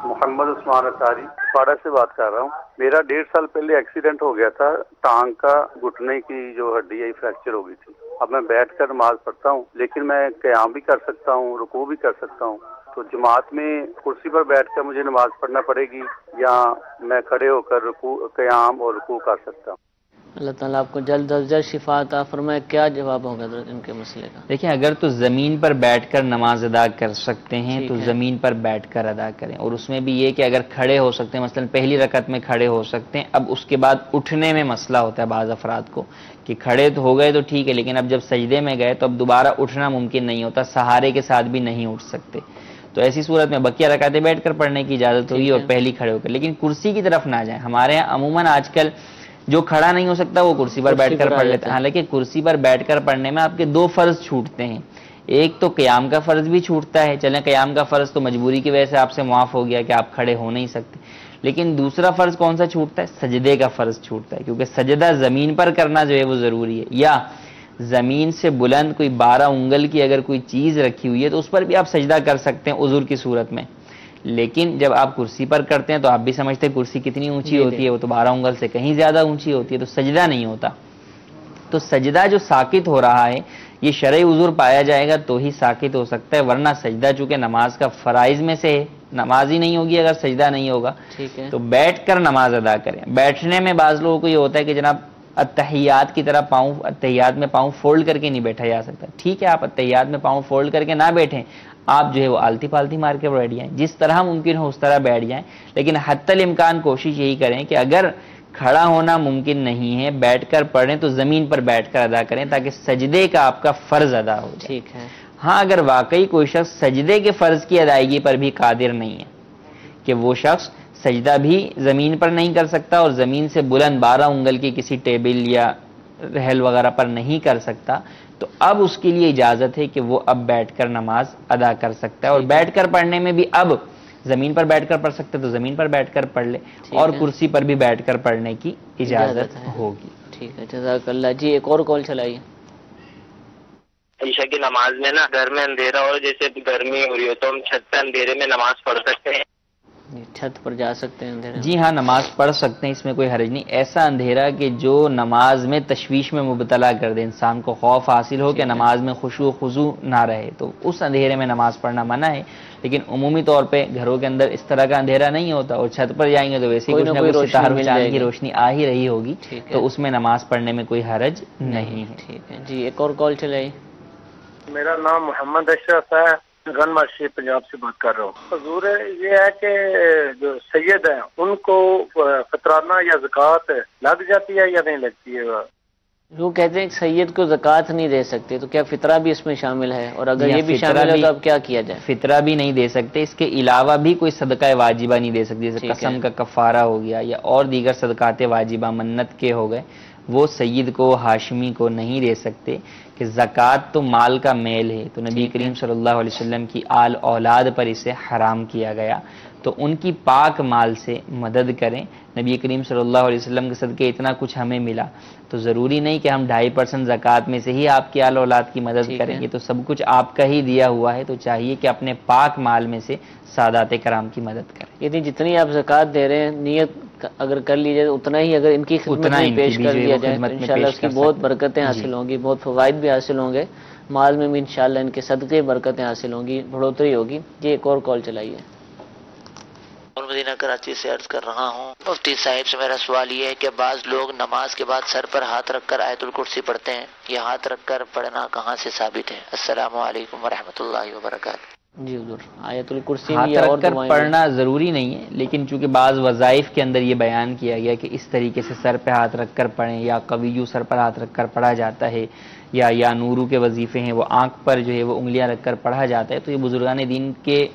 محمد عثمان اطاری پاڑا سے بات کر رہا ہوں۔ میرا 1.5 سال پہلے ایکسیڈنٹ ہو گیا تھا، ٹانگ کا گھٹنے کی جو ہڈی ہے فریکچر ہو گئی تھی۔ اب میں بیٹھ کر نماز پڑھتا ہوں، لیکن میں قیام بھی کر سکتا ہوں، رکوع بھی کر سکتا ہوں، تو جماعت میں کرسی پر بیٹھ کر مجھے نماز پڑھنا پڑے گی یا میں کھڑے ہو کر قیام اور رکوع کر سکتا ہوں؟ اللہ تعالیٰ آپ کو جلد از جلد شفا عطا فرمائے۔ کیا جواب ہوگا ان کے مسئلے کا؟ دیکھیں اگر تو زمین پر بیٹھ کر نماز ادا کر سکتے ہیں تو زمین پر بیٹھ کر ادا کریں، اور اس میں بھی یہ کہ اگر کھڑے ہو سکتے ہیں، مثلا پہلی رکعت میں کھڑے ہو سکتے ہیں، اب اس کے بعد اٹھنے میں مسئلہ ہوتا ہے بعض افراد کو کہ کھڑے تو ہو گئے تو ٹھیک ہے، لیکن اب جب سجدے میں گئے تو اب دوبارہ اٹھنا ممکن نہیں ہوتا، سہارے کے ساتھ بھی نہیں اٹھ سکتے، تو ایسی صورت میں بقیہ رکعتیں بیٹھ کر پڑھنے کی اجازت ہوگی اور پہلی کھڑے ہو کر، لیکن کرسی کی طرف نہ جائیں۔ ہمارے یہاں عموماً آج کل جو کھڑا نہیں ہو سکتا وہ کرسی پر بیٹھ کر پڑھ لیتا ہے، حالانکہ کرسی پر بیٹھ کر پڑھنے میں آپ کے 2 فرض چھوٹتے ہیں۔ ایک تو قیام کا فرض بھی چھوٹتا ہے، چلیں قیام کا فرض تو مجبوری کی وجہ سے آپ سے معاف ہو گیا کہ آپ کھڑے ہو نہیں سکتے، لیکن دوسرا فرض کون سا چھوٹتا ہے؟ سجدے کا فرض چھوٹتا ہے، کیونکہ سجدہ زمین پر کرنا جو ہے وہ ضروری ہے، یا زمین سے بلند کوئی 12 انگل کی اگر کوئی چیز رکھی ہوئی ہے تو اس پر بھی آپ سجدہ کر سکتے ہیں عذر کی صورت میں، لیکن جب آپ کرسی پر کرتے ہیں تو آپ بھی سمجھتے ہیں کرسی کتنی اونچی ہوتی ہے، وہ تو 12 انگل سے کہیں زیادہ اونچی ہوتی ہے، تو سجدہ نہیں ہوتا۔ تو سجدہ جو ساقط ہو رہا ہے یہ شرعی عذر پایا جائے گا تو ہی ساقط ہو سکتا ہے، ورنہ سجدہ چونکہ نماز کا فرائض میں سے ہے، نماز ہی نہیں ہوگی اگر سجدہ نہیں ہوگا، تو بیٹھ کر نماز ادا کریں۔ بیٹھنے میں بعض لوگوں کو یہ ہوتا ہے کہ جناب اتحیات کی طرح اتحیات میں پاؤں فولڈ کر کے نہیں بیٹھا جا سکتا، ٹھیک ہے آپ اتحیات میں پاؤں فولڈ کر کے نہ بیٹھیں، آپ جو ہے وہ آلتی پالتی مار کے بیٹھ جائیں، جس طرح ممکن ہو اس طرح بیٹھ جائیں، لیکن حتی الامکان کوشش یہی کریں کہ اگر کھڑا ہونا ممکن نہیں ہے بیٹھ کر پڑھیں تو زمین پر بیٹھ کر ادا کریں تاکہ سجدے کا آپ کا فرض ادا ہو جائے۔ ٹھیک ہے۔ ہاں اگر واقعی کوئی شخص سجدے کے فرض کی ادائیگی پر بھی قادر نہیں ہے کہ وہ شخص سجدہ بھی زمین پر نہیں کر سکتا اور زمین سے بلند 12 انگل کی کسی ٹیبل یا رحل وغیرہ پر نہیں کر سکتا، تو اب اس کے لیے اجازت ہے کہ وہ اب بیٹھ کر نماز ادا کر سکتا ہے، اور بیٹھ کر پڑھنے میں بھی اب زمین پر بیٹھ کر پڑھ سکتے تو زمین پر بیٹھ کر پڑھ لے، اور کرسی پر بھی بیٹھ کر پڑھنے کی اجازت ہوگی۔ ٹھیک ہے، جزاک اللہ۔ جی ایک اور کال چلائیے۔ عشاء کی نماز میں نا گھر میں اندھیرا ہو، جیسے گرمی ہو رہی ہو تو ہم چھت پہ اندھیرے میں نماز پڑھ سکتے ہیں؟ چھت پر جا سکتے ہیں اندھیرے؟ جی ہاں نماز پڑھ سکتے ہیں، اس میں کوئی حرج نہیں۔ ایسا اندھیرا کہ جو نماز میں تشویش میں مبتلا کر دے، انسان کو خوف حاصل ہو کہ نماز میں خشوع و خضوع نہ رہے، تو اس اندھیرے میں نماز پڑھنا منع ہے، لیکن عمومی طور پہ گھروں کے اندر اس طرح کا اندھیرا نہیں ہوتا، اور چھت پر جائیں گے تو ویسے ہی کچھ نہ کچھ ستاروں چاند کی روشنی آ ہی رہی ہوگی، تو اس میں نماز پڑھنے میں کوئی حرج نہیں ہے۔ ٹھیک ہے جی، ایک اور کال چلائیے۔ میرا نام محمد اشرف ہے، گن مارشی پنجاب سے بات کر رہا ہوں۔ حضور یہ ہے کہ جو سید ہیں ان کو فطرانہ یا زکوٰۃ لگ جاتی ہے یا نہیں لگتی ہے؟ جو کہتے ہیں کہ سید کو زکوٰۃ نہیں دے سکتے، تو کیا فطرہ بھی اس میں شامل ہے؟ اور اگر یہ بھی شامل ہے تو اب کیا کیا جائے؟ فطرہ بھی نہیں دے سکتے، اس کے علاوہ بھی کوئی صدقہ واجبہ نہیں دے سکتے، جیسے قسم کا کفارہ ہو گیا یا اور دیگر صدقات واجبہ منت کے ہو گئے، وہ سید کو ہاشمی کو نہیں دے سکتے، کہ زکوٰۃ تو مال کا میل ہے، تو نبی کریم صلی اللہ علیہ وسلم کی آل اولاد پر اسے حرام کیا گیا، تو ان کی پاک مال سے مدد کریں۔ نبی کریم صلی اللہ علیہ وسلم کے صدقے اتنا کچھ ہمیں ملا، تو ضروری نہیں کہ ہم 2.5% زکوٰۃ میں سے ہی آپ کی آل اولاد کی مدد کریں گے، تو سب کچھ آپ کا ہی دیا ہوا ہے، تو چاہیے کہ اپنے پاک مال میں سے سادات کرام کی مدد کریں۔ یعنی جتنی آپ زکوٰۃ دے رہے ہیں نیت اگر کر لی جائے اتنا ہی اگر ان کی خدمت میں پیش کر دیا جائے تو انشاءاللہ اس کی بہت برکتیں حاصل ہوں گی، بہت فوائد بھی حاصل ہوں گے، مال میں بھی انشاءاللہ ان کے صدقے برکتیں حاصل ہوں گی، بڑھوتری ہوگی۔ یہ ایک اور کال چلائیے۔ مدینہ کراچی سے عرض کر رہا ہوں، مفتی صاحب سے میرا سوال یہ ہے کہ بعض لوگ نماز کے بعد سر پر ہاتھ رکھ کر آیت الکرسی پڑھتے ہیں، یہ ہاتھ رکھ کر پڑھنا کہاں سے ثابت ہے؟ السلام علیکم ورحمۃ اللہ وبرکاتہ۔ جی حضور، آیت الکرسی ہاتھ رکھ کر پڑھنا ضروری نہیں ہے، لیکن چونکہ بعض وظائف کے اندر یہ بیان کیا گیا کہ اس طریقے سے سر پہ ہاتھ رکھ کر پڑھیں، یا قویو سر پر ہاتھ رکھ کر پڑھا جاتا ہے، یا نورو کے وظیفے ہیں وہ آنکھ پر جو ہے وہ انگلیاں رکھ کر پڑھا جاتا ہے، تو یہ بزرگان دین کے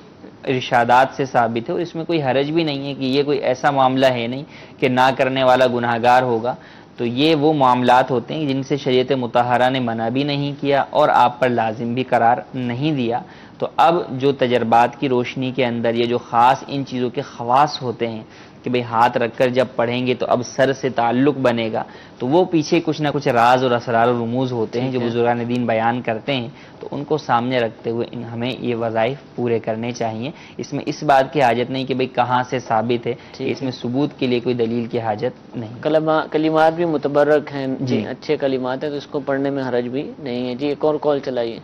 ارشادات سے ثابت ہے، اور اس میں کوئی حرج بھی نہیں ہے کہ یہ کوئی ایسا معاملہ ہے نہیں کہ نہ کرنے والا گناہگار ہوگا، تو یہ وہ معاملات ہوتے ہیں جن سے شریعت مطہرہ نے منع بھی نہیں کیا اور آپ پر لازم بھی قرار نہیں دیا۔ تو اب جو تجربات کی روشنی کے اندر یہ جو خاص ان چیزوں کے خواص ہوتے ہیں کہ بھئی ہاتھ رکھ کر جب پڑھیں گے تو اب سر سے تعلق بنے گا، تو وہ پیچھے کچھ نہ کچھ راز اور اسرار و رموز ہوتے ہیں جو بزرگان دین بیان کرتے ہیں، تو ان کو سامنے رکھتے ہوئے ہمیں یہ وظائف پورے کرنے چاہیے۔ اس میں اس بات کی حاجت نہیں کہ بھئی کہاں سے ثابت ہے، اس میں ثبوت کے لیے کوئی دلیل کی حاجت نہیں۔ کلمات بھی متبرک ہیں، جی اچھے کلمات ہیں، تو اس کو پڑھنے میں حرج بھی نہیں ہے۔ جی ایک اور کال چلائیے۔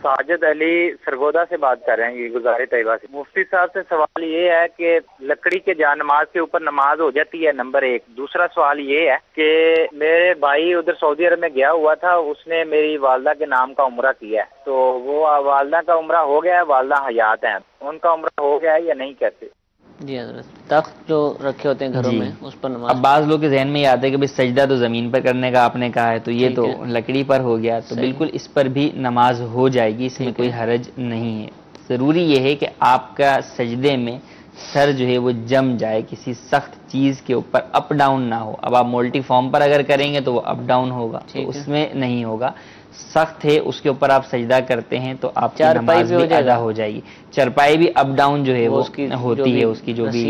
ساجد علی سرگودا سے بات کر رہے ہیں، یہ گزارے طیبہ سے۔ مفتی صاحب سے سوال یہ ہے کہ لکڑی کے جا نماز کے اوپر نماز ہو جاتی ہے، نمبر 1۔ دوسرا سوال یہ ہے کہ میرے بھائی ادھر سعودی عرب میں گیا ہوا تھا، اس نے میری والدہ کے نام کا عمرہ کیا ہے، تو وہ والدہ کا عمرہ ہو گیا ہے، والدہ حیات ہیں، ان کا عمرہ ہو گیا ہے یا نہیں کہتے؟ جی حضرت، تخت جو رکھے ہوتے ہیں گھروں میں اس پر نماز۔ اب بعض لوگ کے ذہن میں یہ آتا ہے کہ سجدہ تو زمین پر کرنے کا آپ نے کہا ہے، تو یہ تو لکڑی پر ہو گیا، تو بالکل اس پر بھی نماز ہو جائے گی، اس میں کوئی حرج نہیں ہے۔ ضروری یہ ہے کہ آپ کا سجدے میں سر جو ہے وہ جم جائے کسی سخت چیز کے اوپر، اپ ڈاؤن نہ ہو. اب آپ مولٹی فارم پر اگر کریں گے تو وہ اپ ڈاؤن ہوگا، تو اس میں نہیں ہوگا. سخت ہے اس کے اوپر آپ سجدہ کرتے ہیں تو آپ کی نماز بھی ادا ہو جائے گی. چرپائی بھی اپ ڈاؤن جو ہے وہ ہوتی ہے، اس کی جو بھی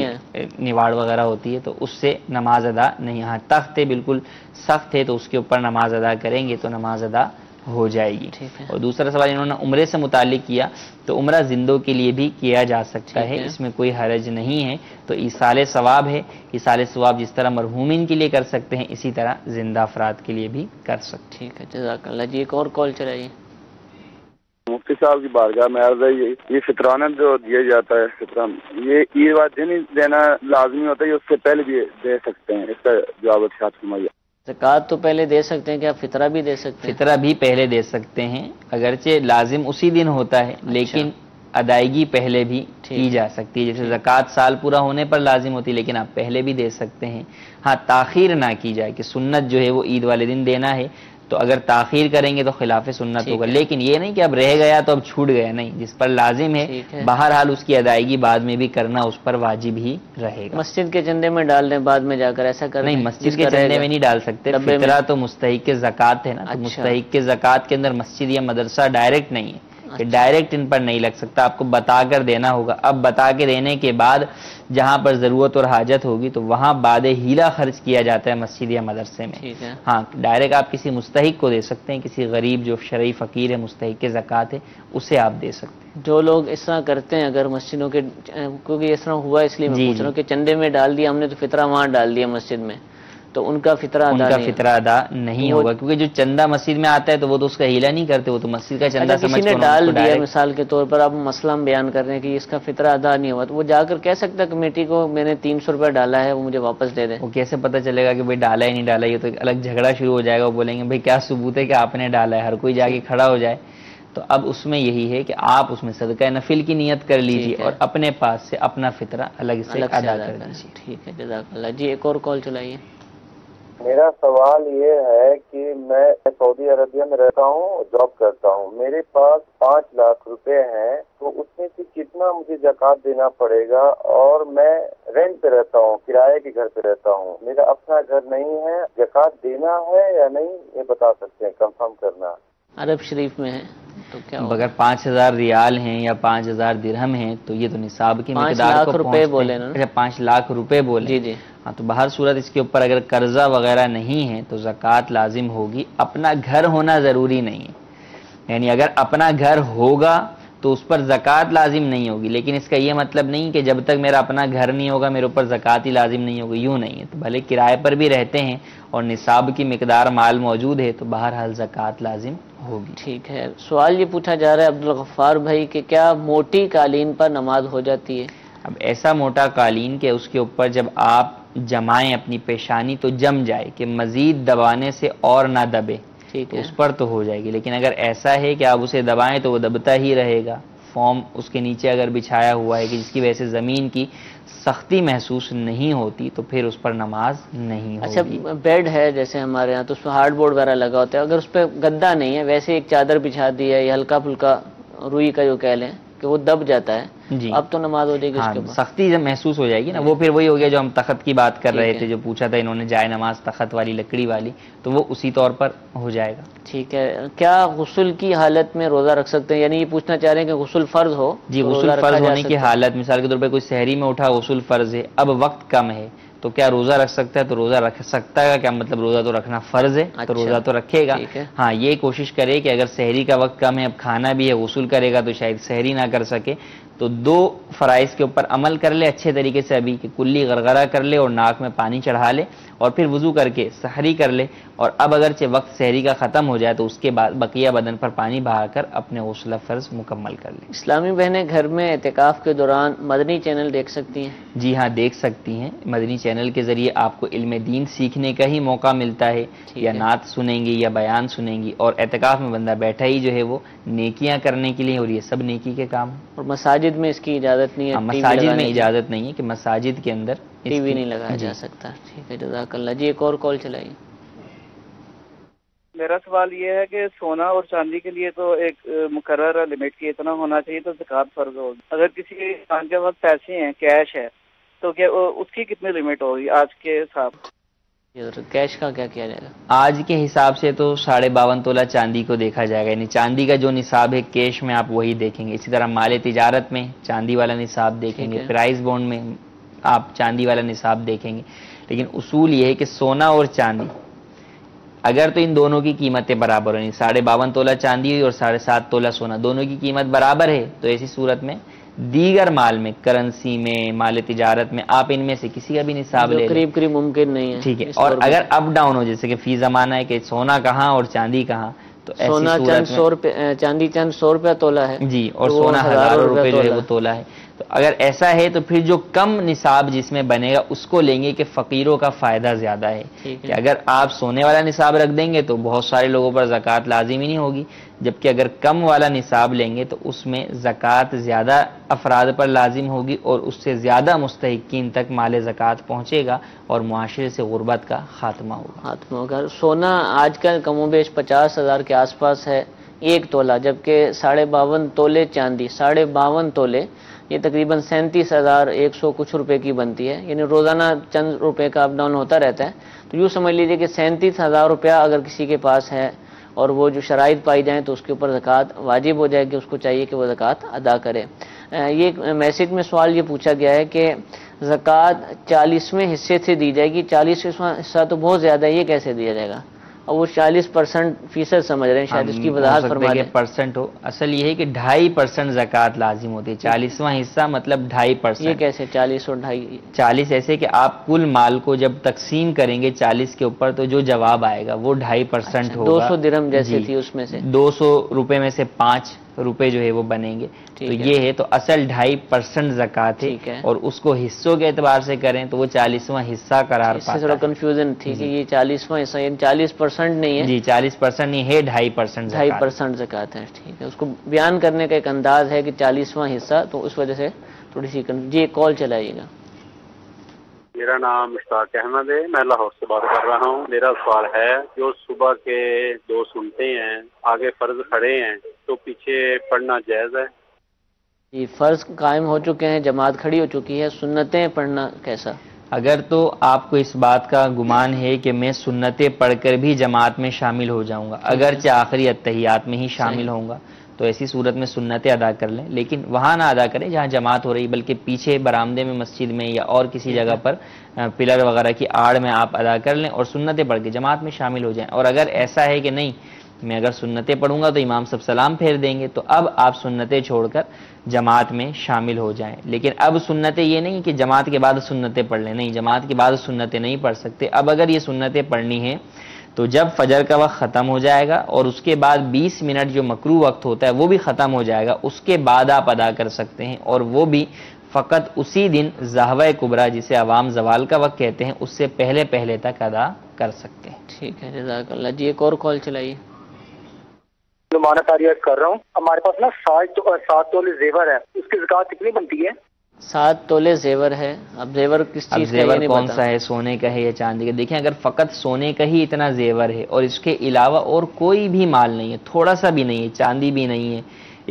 نواڑ وغیرہ ہوتی ہے تو اس سے نماز ادا نہیں. ہاں تخت ہے بالکل سخت ہے تو اس کے اوپر نماز ادا کریں گے تو نماز ادا ہو جائے گی. اور دوسرا سوال انہوں نے عمرے سے متعلق کیا، تو عمرہ زندوں کے لیے بھی کیا جا سکتا ہے، اس میں کوئی حرج نہیں ہے. تو ایصال ثواب ہے، ایصال ثواب جس طرح مرحومین کے لیے کر سکتے ہیں اسی طرح زندہ افراد کے لیے بھی کر سکتے ہیں. ٹھیک ہے، جزاک اللہ. جی ایک اور کال چلائیے. مفتی صاحب کی بارگاہ میں عرض ہے یہ فطرانہ جو دیا جاتا ہے فطرہ، یہ عید والے دن دینا لازمی ہوتا ہے یا اس سے پہلے بھی دے سکتے ہیں؟ اس کا جواب ارشاد فرمائیے. زکوٰۃ تو پہلے دے سکتے ہیں، کیا فطرہ بھی دے سکتے ہیں؟ فطرہ بھی پہلے دے سکتے ہیں، اگرچہ لازم اسی دن ہوتا ہے لیکن ادائیگی پہلے بھی کی جا سکتی ہے. جیسے زکوٰۃ سال پورا ہونے پر لازم ہوتی ہے لیکن آپ پہلے بھی دے سکتے ہیں. ہاں تاخیر نہ کی جائے کہ سنت جو ہے وہ عید والے دن دینا ہے، تو اگر تاخیر کریں گے تو خلاف سنت ہوگا. لیکن یہ نہیں کہ اب رہ گیا تو اب چھوٹ گیا، نہیں، جس پر لازم ہے بہرحال اس کی ادائیگی بعد میں بھی کرنا اس پر واجب ہی رہے گا. مسجد کے چندے میں ڈال دیں بعد میں جا کر، ایسا کریں؟ نہیں، مسجد کے چندے میں نہیں ڈال سکتے. فطرہ تو مستحق کے زکوٰۃ ہے نا، تو مستحق کے زکوٰۃ کے اندر مسجد یا مدرسہ ڈائریکٹ نہیں ہے کہ ڈائریکٹ ان پر نہیں لگ سکتا، آپ کو بتا کر دینا ہوگا. اب بتا کے دینے کے بعد جہاں پر ضرورت اور حاجت ہوگی تو وہاں بعد ہیلا خرچ کیا جاتا ہے مسجد یا مدرسے میں. ہاں ڈائریکٹ آپ کسی مستحق کو دے سکتے ہیں، کسی غریب جو شرعی فقیر ہے مستحق کے زکوٰۃ ہے اسے آپ دے سکتے ہیں. جو لوگ اس طرح کرتے ہیں اگر مسجدوں کے، کیونکہ اس طرح ہوا اس لیے میں پوچھ رہا ہوں کہ چندے میں ڈال دیا ہم نے تو فطرہ وہاں ڈال دیا مسجد میں، تو ان کا فطرہ ادا نہیں ہوگا، کیونکہ جو چندہ مسجد میں آتا ہے تو وہ تو اس کا ہیلا نہیں کرتے، وہ تو مسجد کا چندہ کسی نے ڈال دیا مثال کے طور پر. اب مسئلہ ہم بیان کر رہے ہیں کہ اس کا فطرہ ادا نہیں ہوا، تو وہ جا کر کہہ سکتا ہے کمیٹی کو میں نے 300 روپے ڈالا ہے وہ مجھے واپس دے دیں؟ وہ کیسے پتہ چلے گا کہ بھائی ڈالا ہے نہیں ڈالا؟ یہ تو ایک الگ جھگڑا شروع ہو جائے گا. وہ بولیں گے بھائی کیا ثبوت ہے کہ آپ نے ڈالا ہے، ہر کوئی جا کے کھڑا ہو جائے. تو اب اس میں یہی ہے کہ آپ اس میں صدقہ نفل کی نیت کر لیجیے اور اپنے پاس سے اپنا فطرہ الگ سے ادا کر دیجیے. ٹھیک ہے، جزاک اللہ. جی ایک اور کال چلائیے. میرا سوال یہ ہے کہ میں سعودی عربیہ میں رہتا ہوں، جاب کرتا ہوں، میرے پاس 5 لاکھ روپے ہیں، تو اس میں سے کتنا مجھے زکوٰۃ دینا پڑے گا؟ اور میں رینٹ پہ رہتا ہوں، کرائے کے گھر پہ رہتا ہوں، میرا اپنا گھر نہیں ہے، زکوٰۃ دینا ہے یا نہیں یہ بتا سکتے ہیں، کنفرم کرنا. عرب شریف میں ہے تو کیا اگر 5000 ریال ہیں یا 5000 درہم ہیں تو یہ تو نصاب کی مقدار کو 5 لاکھ روپے بولے نا. اچھا 5 لاکھ روپے بولے. جی جی. ہاں تو بہر صورت اس کے اوپر اگر قرضہ وغیرہ نہیں ہے تو زکوٰۃ لازم ہوگی. اپنا گھر ہونا ضروری نہیں ہے، یعنی اگر اپنا گھر ہوگا تو اس پر زکوٰۃ لازم نہیں ہوگی، لیکن اس کا یہ مطلب نہیں کہ جب تک میرا اپنا گھر نہیں ہوگا میرے اوپر زکوٰۃ ہی لازم نہیں ہوگی، یوں نہیں ہے. تو بھلے کرائے پر بھی رہتے ہیں اور نصاب کی مقدار مال موجود ہے تو بہرحال زکوٰۃ لازم ہوگی. ٹھیک ہے. سوال یہ پوچھا جا رہا ہے عبدالغفار بھائی کہ کیا موٹی قالین پر نماز ہو جاتی ہے؟ اب ایسا موٹا قالین کہ اس کے اوپر جب آپ جمائیں اپنی پیشانی تو جم جائے کہ مزید دبانے سے اور نہ دبے، تو اس پر تو ہو جائے گی. لیکن اگر ایسا ہے کہ آپ اسے دبائیں تو وہ دبتا ہی رہے گا، فارم اس کے نیچے اگر بچھایا ہوا ہے کہ جس کی وجہ سے زمین کی سختی محسوس نہیں ہوتی تو پھر اس پر نماز نہیں ہوگی. اچھا بیڈ ہے جیسے ہمارے ہاں تو اس پہ ہارڈ بورڈ وغیرہ لگا ہوتا ہے، اگر اس پہ گدا نہیں ہے ویسے ایک چادر بچھا دی ہے یا ہلکا پھلکا روئی کا جو کہہ لیں کہ وہ دب جاتا ہے، جی اب تو نماز ہو جائے گی؟ اس کے سختی جب محسوس ہو جائے گی نا، وہ پھر وہی ہو گیا جو ہم تخت کی بات کر رہے تھے، جو پوچھا تھا انہوں نے جائے نماز تخت والی لکڑی والی، تو وہ اسی طور پر ہو جائے گا. ٹھیک ہے. کیا غسل کی حالت میں روزہ رکھ سکتے ہیں؟ یعنی یہ پوچھنا چاہ رہے ہیں کہ غسل فرض ہو. جی غسل فرض ہونے کی حالت، مثال کے طور پہ کوئی سحری میں اٹھا غسل فرض ہے، اب وقت کم ہے تو کیا روزہ رکھ سکتا ہے؟ تو روزہ رکھ سکتا ہے. کیا مطلب روزہ تو رکھنا فرض ہے تو روزہ تو رکھے گا. ہاں یہ کوشش کرے کہ اگر سحری کا وقت کم ہے، اب کھانا بھی ہے، غسل کرے گا تو شاید سحری نہ کر سکے، تو 2 فرائض کے اوپر عمل کر لے اچھے طریقے سے ابھی کہ کلی غرغرہ کر لے اور ناک میں پانی چڑھا لے اور پھر وضو کر کے سحری کر لے، اور اب اگرچہ وقت سحری کا ختم ہو جائے تو اس کے بعد بقیہ بدن پر پانی بہا کر اپنے غسل فرض مکمل کر لے. اسلامی بہنیں گھر میں اعتکاف کے دوران مدنی چینل دیکھ سکتی ہیں؟ جی ہاں دیکھ سکتی ہیں. مدنی چینل کے ذریعے آپ کو علم دین سیکھنے کا ہی موقع ملتا ہے، یا نعت سنیں گی یا بیان سنیں گی، اور اعتکاف میں بندہ بیٹھا ہی جو ہے وہ نیکیاں کرنے کے لیے، اور یہ سب نیکی کے کام. اور مساجد میں اس کی اجازت نہیں ہے؟ مساجد میں اجازت نہیں ہے کہ مساجد کے اندر ٹی وی نہیں لگایا جا سکتا. ٹھیک ہے جزاک اللہ. جی ایک اور کال چلائیے. میرا سوال یہ ہے کہ سونا اور چاندی کے لیے تو ایک مقررہ لمٹ کی اتنا ہونا چاہیے تو زکوٰۃ فرض ہوگی. اگر کسی انسان کے پاس پیسے ہیں، کیش ہے، تو کیا اس کی کتنی لمٹ ہوگی آج کے حساب؟ کیش کا کیا کیا جائے گا؟ آج کے حساب سے تو 52.5 تولہ چاندی کو دیکھا جائے گا، یعنی چاندی کا جو نصاب ہے کیش میں آپ وہی دیکھیں گے. اسی طرح مال تجارت میں چاندی والا نصاب دیکھیں گے، پرائز بونڈ میں آپ چاندی والا نصاب دیکھیں گے. لیکن اصول یہ ہے کہ سونا اور چاندی اگر تو ان دونوں کی قیمتیں برابر ہوں، 52.5 تولہ چاندی ہوئی اور 7.5 تولہ سونا، دونوں کی قیمت برابر ہے، تو ایسی صورت میں دیگر مال میں، کرنسی میں، مال تجارت میں آپ ان میں سے کسی کا بھی نصاب لے لیں، قریب ممکن نہیں ہے. ٹھیک ہے. اور اگر اپ ڈاؤن ہو، جیسے کہ فی زمانہ ہے کہ سونا کہاں اور چاندی کہاں، تو ایسی صورت میں چاندی چند 100 روپیہ تولہ ہے جی، اور سونا ہزاروں روپے جو ہے وہ تولہ ہے. تو اگر ایسا ہے تو پھر جو کم نصاب جس میں بنے گا اس کو لیں گے کہ فقیروں کا فائدہ زیادہ ہے. کہ اگر آپ سونے والا نصاب رکھ دیں گے تو بہت سارے لوگوں پر زکوٰۃ لازم ہی نہیں ہوگی، جبکہ اگر کم والا نصاب لیں گے تو اس میں زکوٰۃ زیادہ افراد پر لازم ہوگی اور اس سے زیادہ مستحقین تک مال زکوٰۃ پہنچے گا اور معاشرے سے غربت کا خاتمہ ہوگا. سونا آج کل کم و بیش 50,000 کے آس پاس ہے ایک تولہ، جبکہ 52.5 تولے چاندی، 52.5 تولے یہ تقریباً 37,100 کچھ روپے کی بنتی ہے. یعنی روزانہ چند روپے کا اپ ڈاؤن ہوتا رہتا ہے. تو یوں سمجھ لیجئے کہ 37,000 روپیہ اگر کسی کے پاس ہے اور وہ جو شرائط پائی جائیں تو اس کے اوپر زکوٰۃ واجب ہو جائے گی، اس کو چاہیے کہ وہ زکوٰۃ ادا کرے. یہ میسج میں سوال یہ پوچھا گیا ہے کہ زکوٰۃ 40ویں حصے سے دی جائے گی. 40واں حصہ تو بہت زیادہ ہے، یہ کیسے دیا جائے گا؟ اور وہ 40% سمجھ رہے ہیں، شاید اس کی وضاحت فرما دیں. پرسنٹ ہو، اصل یہ ہے کہ 2.5% زکوٰۃ لازم ہوتی ہے. 40واں حصہ مطلب 2.5%. یہ کیسے 40 اور 2.5؟ 40 ایسے کہ آپ کل مال کو جب تقسیم کریں گے 40 کے اوپر تو جو جواب آئے گا وہ 2.5% ہوگا. 200 درہم جیسے تھی اس میں سے 200 روپے میں سے 5 روپے جو ہے وہ بنیں گے. تو یہ ہے، تو اصل 2.5% زکوٰۃ ہے، اور اس کو حصوں کے اعتبار سے کریں تو وہ 40واں حصہ قرار پاتا ہے. تھوڑا کنفیوژن تھی کہ یہ 40واں حصہ، یعنی 40% نہیں ہے. جی 40% نہیں ہے، 2.5% 2.5% زکوٰۃ ہے. ٹھیک ہے، اس کو بیان کرنے کا ایک انداز ہے کہ 40واں حصہ، تو اس وجہ سے تھوڑی سی جی کال چلائیے گا. میرا نام مشتاق احمد ہے، میں لاہور سے بات کر رہا ہوں. میرا سوال ہے جو صبح کے 2 سنتے ہیں، آگے فرض کھڑے ہیں تو پیچھے پڑھنا جائز ہے؟ جی فرض قائم ہو چکے ہیں، جماعت کھڑی ہو چکی ہے، سنتیں پڑھنا کیسا؟ اگر تو آپ کو اس بات کا گمان ہے کہ میں سنتیں پڑھ کر بھی جماعت میں شامل ہو جاؤں گا، اگرچہ آخری اتحیات میں ہی شامل ہوں گا، تو ایسی صورت میں سنتیں ادا کر لیں. لیکن وہاں نہ ادا کریں جہاں جماعت ہو رہی، بلکہ پیچھے برآمدے میں مسجد میں یا اور کسی جگہ پر پلر وغیرہ کی آڑ میں آپ ادا کر لیں اور سنتیں پڑھ کے جماعت میں شامل ہو جائیں. اور اگر ایسا ہے کہ نہیں میں اگر سنتیں پڑھوں گا تو امام صاحب سلام پھیر دیں گے، تو اب آپ سنتیں چھوڑ کر جماعت میں شامل ہو جائیں. لیکن اب سنتیں یہ نہیں کہ جماعت کے بعد سنتیں پڑھ لیں، نہیں، جماعت کے بعد سنتیں نہیں پڑھ سکتے. اب اگر یہ سنتیں پڑھنی ہیں تو جب فجر کا وقت ختم ہو جائے گا اور اس کے بعد 20 منٹ جو مکروہ وقت ہوتا ہے وہ بھی ختم ہو جائے گا، اس کے بعد آپ ادا کر سکتے ہیں، اور وہ بھی فقط اسی دن ظہوہ کبریٰ جسے عوام زوال کا وقت کہتے ہیں اس سے پہلے تک ادا کر سکتے ہیں. ٹھیک ہے، جزاک اللہ. جی ایک اور کال چلائیے. نمانہ تاریخ کر رہا ہوں. ہمارے پاس نا 7 تولے زیور ہے، اس کی زکوٰۃ کتنی بنتی ہے؟ 7 تولے زیور ہے. اب زیور کس چیز کا؟ زیور کون سا ہے، سونے کا ہے یا چاندی کا؟ دیکھیں اگر فقط سونے کا ہی اتنا زیور ہے اور اس کے علاوہ اور کوئی بھی مال نہیں ہے، تھوڑا سا بھی نہیں ہے، چاندی بھی نہیں ہے،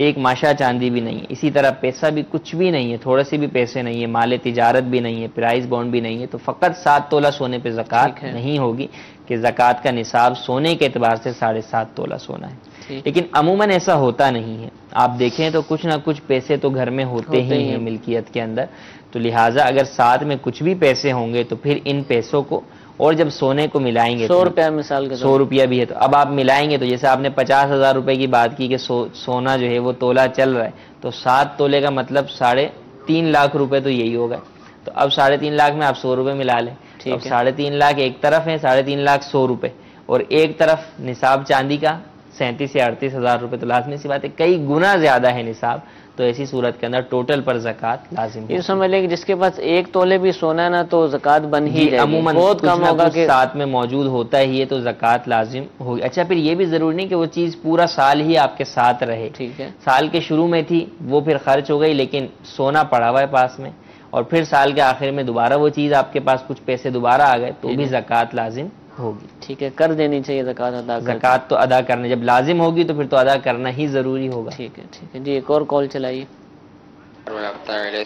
ایک ماشا چاندی بھی نہیں ہے، اسی طرح پیسہ بھی کچھ بھی نہیں ہے، تھوڑے سے بھی پیسے نہیں ہے، مال تجارت بھی نہیں ہے، پرائز بونڈ بھی نہیں ہے، تو فقط 7 تولہ سونے پہ زکوٰۃ نہیں ہوگی کہ زکوٰۃ کا نصاب سونے کے اعتبار سے 7.5 تولہ سونا ہے. لیکن عموماً ایسا ہوتا نہیں ہے. آپ دیکھیں تو کچھ نہ کچھ پیسے تو گھر میں ہوتے ہی ہیں ملکیت کے اندر، تو لہٰذا اگر ساتھ میں کچھ بھی پیسے ہوں گے تو پھر ان پیسوں کو اور جب سونے کو ملائیں گے 100 روپیہ مثال کے 100 روپیہ بھی ہے تو اب آپ ملائیں گے تو جیسے آپ نے 50,000 روپے کی بات کی کہ سونا جو ہے وہ تولہ چل رہا ہے، تو 7 تولے کا مطلب 3.5 لاکھ روپے تو یہی ہوگا. تو اب 3.5 لاکھ میں آپ 100 روپے ملا لیں. اب 3.5 لاکھ ایک طرف ہے، 3.5 لاکھ 100 روپے، اور ایک طرف نصاب چاندی کا 37 سے 38 ہزار روپے، تو لازمی سی بات ہے کئی گنا زیادہ ہے نصاب. تو ایسی صورت کے اندر ٹوٹل پر زکوٰۃ لازم ہے. یہ سمجھ لیں کہ جس کے پاس 1 تولے بھی سونا ہے نا تو زکوٰۃ بن ہی جائے گی. عموماً بہت کم ہوگا کہ ساتھ میں موجود ہوتا ہی ہے تو زکوٰۃ لازم ہوگی. اچھا پھر یہ بھی ضروری نہیں کہ وہ چیز پورا سال ہی آپ کے ساتھ رہے. ٹھیک ہے، سال کے شروع میں تھی وہ پھر خرچ ہو گئی لیکن سونا پڑا ہوا ہے پاس میں، اور پھر سال کے آخر میں دوبارہ وہ چیز آپ کے پاس کچھ پیسے دوبارہ آ گئے تو بھی زکوٰۃ لازم ہوگی. ٹھیک ہے, کر دینی چاہیے زکوٰۃ ادا کر. زکوٰۃ تو ادا کرنا, جب لازم ہوگی تو پھر تو ادا کرنا ہی ضروری ہوگا. ٹھیک ہے, ٹھیک ہے جی, ایک اور کال چلائیے.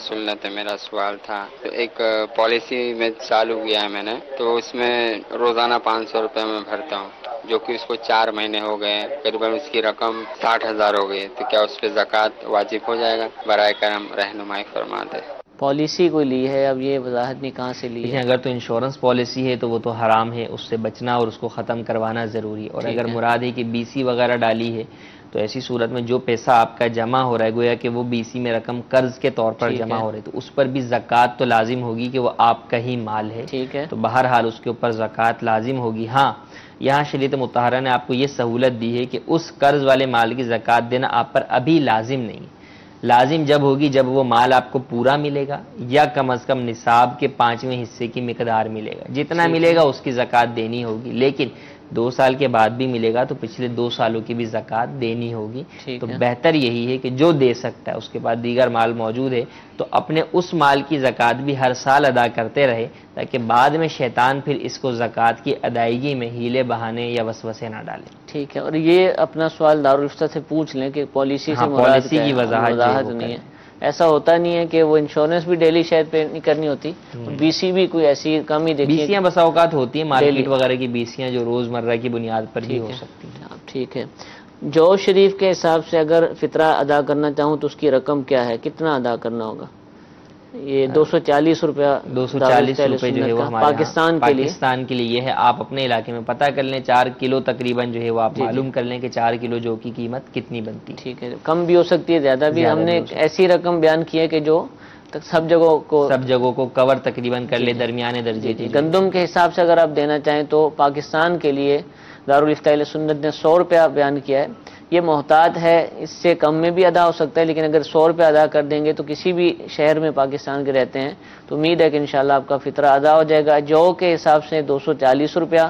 سنت میرا سوال تھا, تو ایک پالیسی میں چالو کیا ہے میں نے, تو اس میں روزانہ 500 روپے میں بھرتا ہوں, جو کہ اس کو 4 مہینے ہو گئے ہیں, قریباً اس کی رقم 60,000 ہو گئی. تو کیا اس پہ زکوٰۃ واجب ہو جائے گا؟ برائے کرم رہنمائی فرما دے. پالیسی کوئی لی ہے, اب یہ وضاحت نہیں کہاں سے لی ہے. اگر تو انشورنس پالیسی ہے تو وہ تو حرام ہے, اس سے بچنا اور اس کو ختم کروانا ضروری ہے. اور اگر مراد ہے کہ BC وغیرہ ڈالی ہے تو ایسی صورت میں جو پیسہ آپ کا جمع ہو رہا ہے, گویا کہ وہ BC میں رقم قرض کے طور پر جمع ہو رہی ہے, تو اس پر بھی زکوٰۃ تو لازم ہوگی کہ وہ آپ کا ہی مال ہے. ٹھیک ہے, تو بہرحال اس کے اوپر زکوٰۃ لازم ہوگی. ہاں, یہاں شریعت مطہرہ نے آپ کو یہ سہولت دی ہے کہ اس قرض والے مال کی زکوٰۃ دینا آپ پر ابھی لازم نہیں. لازم جب ہوگی جب وہ مال آپ کو پورا ملے گا, یا کم از کم نصاب کے 5ویں حصے کی مقدار ملے گا. جتنا ملے گا اس کی زکوٰۃ دینی ہوگی, لیکن 2 سال کے بعد بھی ملے گا تو پچھلے 2 سالوں کی بھی زکوٰۃ دینی ہوگی. تو بہتر یہی ہے کہ جو دے سکتا ہے, اس کے بعد دیگر مال موجود ہے تو اپنے اس مال کی زکوٰۃ بھی ہر سال ادا کرتے رہے, تاکہ بعد میں شیطان پھر اس کو زکوٰۃ کی ادائیگی میں ہیلے بہانے یا وسوسے نہ ڈالے. ٹھیک ہے, اور یہ اپنا سوال دارالفتہ سے پوچھ لیں کہ پالیسی سے مراد پالیسی کی وضاحت نہیں ہے. ایسا ہوتا نہیں ہے کہ وہ انشورنس بھی ڈیلی شاید پہ نہیں کرنی ہوتی, BC بھی کوئی ایسی کم ہی دیکھیے. BCیاں بسا اوقات ہوتی ہیں مارکیٹ وغیرہ کی BCیاں, جو روزمرہ کی بنیاد پر بھی ہو سکتی ہیں. ٹھیک ہے, جو شریف کے حساب سے اگر فطرہ ادا کرنا چاہوں تو اس کی رقم کیا ہے, کتنا ادا کرنا ہوگا؟ یہ 240 روپیہ 240 روپے جو ہے وہ ہمارے پاکستان کے لیے یہ ہے. آپ اپنے علاقے میں پتہ کر لیں, 4 کلو تقریباً جو ہے وہ آپ معلوم کر لیں کہ 4 کلو جو کی قیمت کتنی بنتی. ٹھیک ہے, کم بھی ہو سکتی ہے, زیادہ بھی. ہم نے ایسی رقم بیان کی ہے کہ جو سب جگہوں کو کور تقریباً کر لے, درمیانے درجے کی. گندم کے حساب سے اگر آپ دینا چاہیں تو پاکستان کے لیے دارالفتہ اہل سنت نے 100 روپیہ بیان کیا ہے. یہ محتاط ہے, اس سے کم میں بھی ادا ہو سکتا ہے, لیکن اگر 100 روپے ادا کر دیں گے تو کسی بھی شہر میں پاکستان کے رہتے ہیں تو امید ہے کہ انشاءاللہ آپ کا فطرہ ادا ہو جائے گا. جو کے حساب سے 240 روپیہ,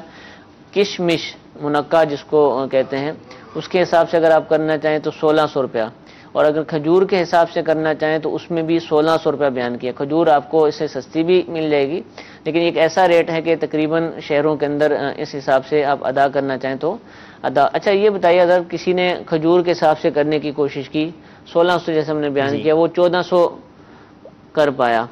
کشمش منقع جس کو کہتے ہیں اس کے حساب سے اگر آپ کرنا چاہیں تو 1600 روپیہ, اور اگر کھجور کے حساب سے کرنا چاہیں تو اس میں بھی 1600 روپیہ بیان کیا. کھجور آپ کو اس سے سستی بھی مل جائے گی, لیکن ایک ایسا ریٹ ہے کہ تقریباً شہروں کے اندر اس حساب سے آپ ادا کرنا چاہیں تو ادا. اچھا یہ بتائیے, اگر کسی نے کھجور کے حساب سے کرنے کی کوشش کی, 1600 جیسے ہم نے بیان کیا, وہ 1400 کر پایا,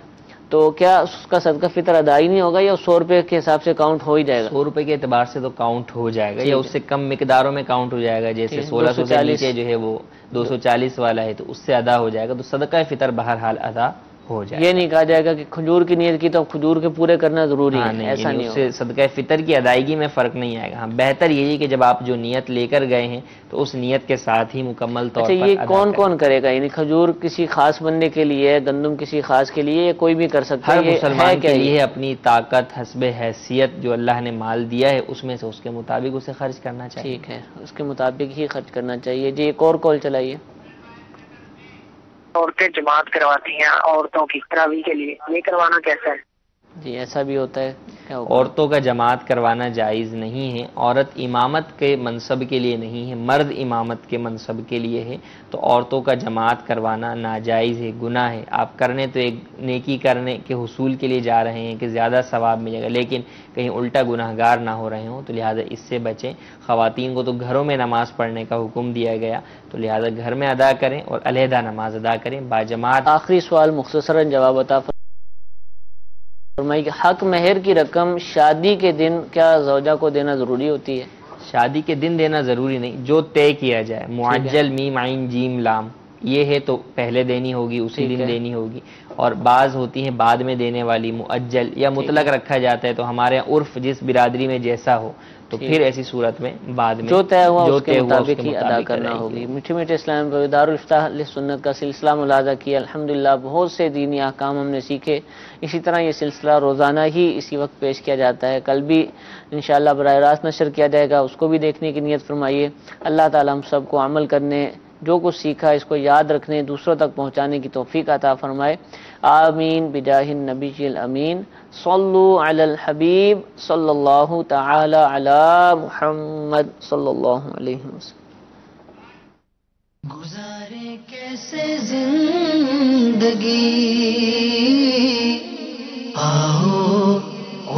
تو کیا اس کا صدقہ فطر ادا ہی نہیں ہوگا, یا 100 روپے کے حساب سے کاؤنٹ ہو ہی جائے گا؟ 100 روپے کے اعتبار سے تو کاؤنٹ ہو جائے گا, یا اس سے کم مقداروں میں کاؤنٹ ہو جائے گا. جیسے 1600 سے نیچے جو ہے وہ 240 والا ہے تو اس سے ادا ہو جائے گا. تو صدقہ فطر بہرحال ادا ہو جائے. یہ نہیں کہا جائے گا کہ کھجور کی نیت کی تو کھجور کے پورے کرنا ضروری ہے, ایسا نہیں. اس سے صدقہ فطر کی ادائیگی میں فرق نہیں آئے گا. ہاں, بہتر یہی کہ جب آپ جو نیت لے کر گئے ہیں تو اس نیت کے ساتھ ہی مکمل طور پر. اچھا, یہ کون کون کرے گا؟ یعنی کھجور کسی خاص بندے کے لیے, گندم کسی خاص کے لیے, کوئی بھی کر سکتا ہے؟ ہر مسلمان کے لیے اپنی طاقت حسب حیثیت جو اللہ نے مال دیا ہے اس میں سے اس کے مطابق اسے خرچ کرنا چاہیے. ٹھیک ہے, اس کے مطابق ہی خرچ کرنا چاہیے. جی, ایک اور کال چلائیے. عورتیں جماعت کرواتی ہیں عورتوں کی تراویح کے لیے, یہ کروانا کیسا ہے؟ جی, ایسا بھی ہوتا ہے. عورتوں کا جماعت کروانا جائز نہیں ہے. عورت امامت کے منصب کے لیے نہیں ہے, مرد امامت کے منصب کے لیے ہے. تو عورتوں کا جماعت کروانا ناجائز ہے, گناہ ہے. آپ کرنے تو ایک نیکی کرنے کے حصول کے لیے جا رہے ہیں کہ زیادہ ثواب ملے گا, لیکن کہیں الٹا گناہگار نہ ہو رہے ہوں, تو لہٰذا اس سے بچیں. خواتین کو تو گھروں میں نماز پڑھنے کا حکم دیا گیا, تو لہٰذا گھر میں ادا کریں اور علیحدہ نماز ادا کریں باجماعت. آخری سوال مختصراً جواب عطا فرمائیے کہ حق مہر کی رقم شادی کے دن کیا زوجہ کو دینا ضروری ہوتی ہے؟ شادی کے دن دینا ضروری نہیں, جو طے کیا جائے. معجل میم عین جیم لام یہ ہے تو پہلے دینی ہوگی, اسی دن دینی ہوگی. اور بعض ہوتی ہیں بعد میں دینے والی مؤجل یا مطلق رکھا جاتا ہے. تو ہمارے عرف جس برادری میں جیسا ہو تو پھر ایسی صورت میں بعد میں جو طے ہوا اس کے مطابق ہی ادا کرنا ہوگی. میٹھے میٹھے اسلام پر دارالفتہ اہل سنت کا سلسلہ ملاحظہ کیا. الحمدللہ بہت سے دینی احکام ہم نے سیکھے. اسی طرح یہ سلسلہ روزانہ ہی اسی وقت پیش کیا جاتا ہے. کل بھی انشاءاللہ براہ راست نشر کیا جائے گا, اس کو بھی دیکھنے کی نیت فرمائیے. اللہ تعالی ہم سب کو عمل کرنے, جو کچھ سیکھا اس کو یاد رکھنے, دوسروں تک پہنچانے کی توفیق عطا فرمائے. آمین بجاہ النبی الامین. صلو علی الحبیب صلی اللہ تعالی علی محمد صلی اللہ علیہ وسلم. گزارے کیسے زندگی, آؤ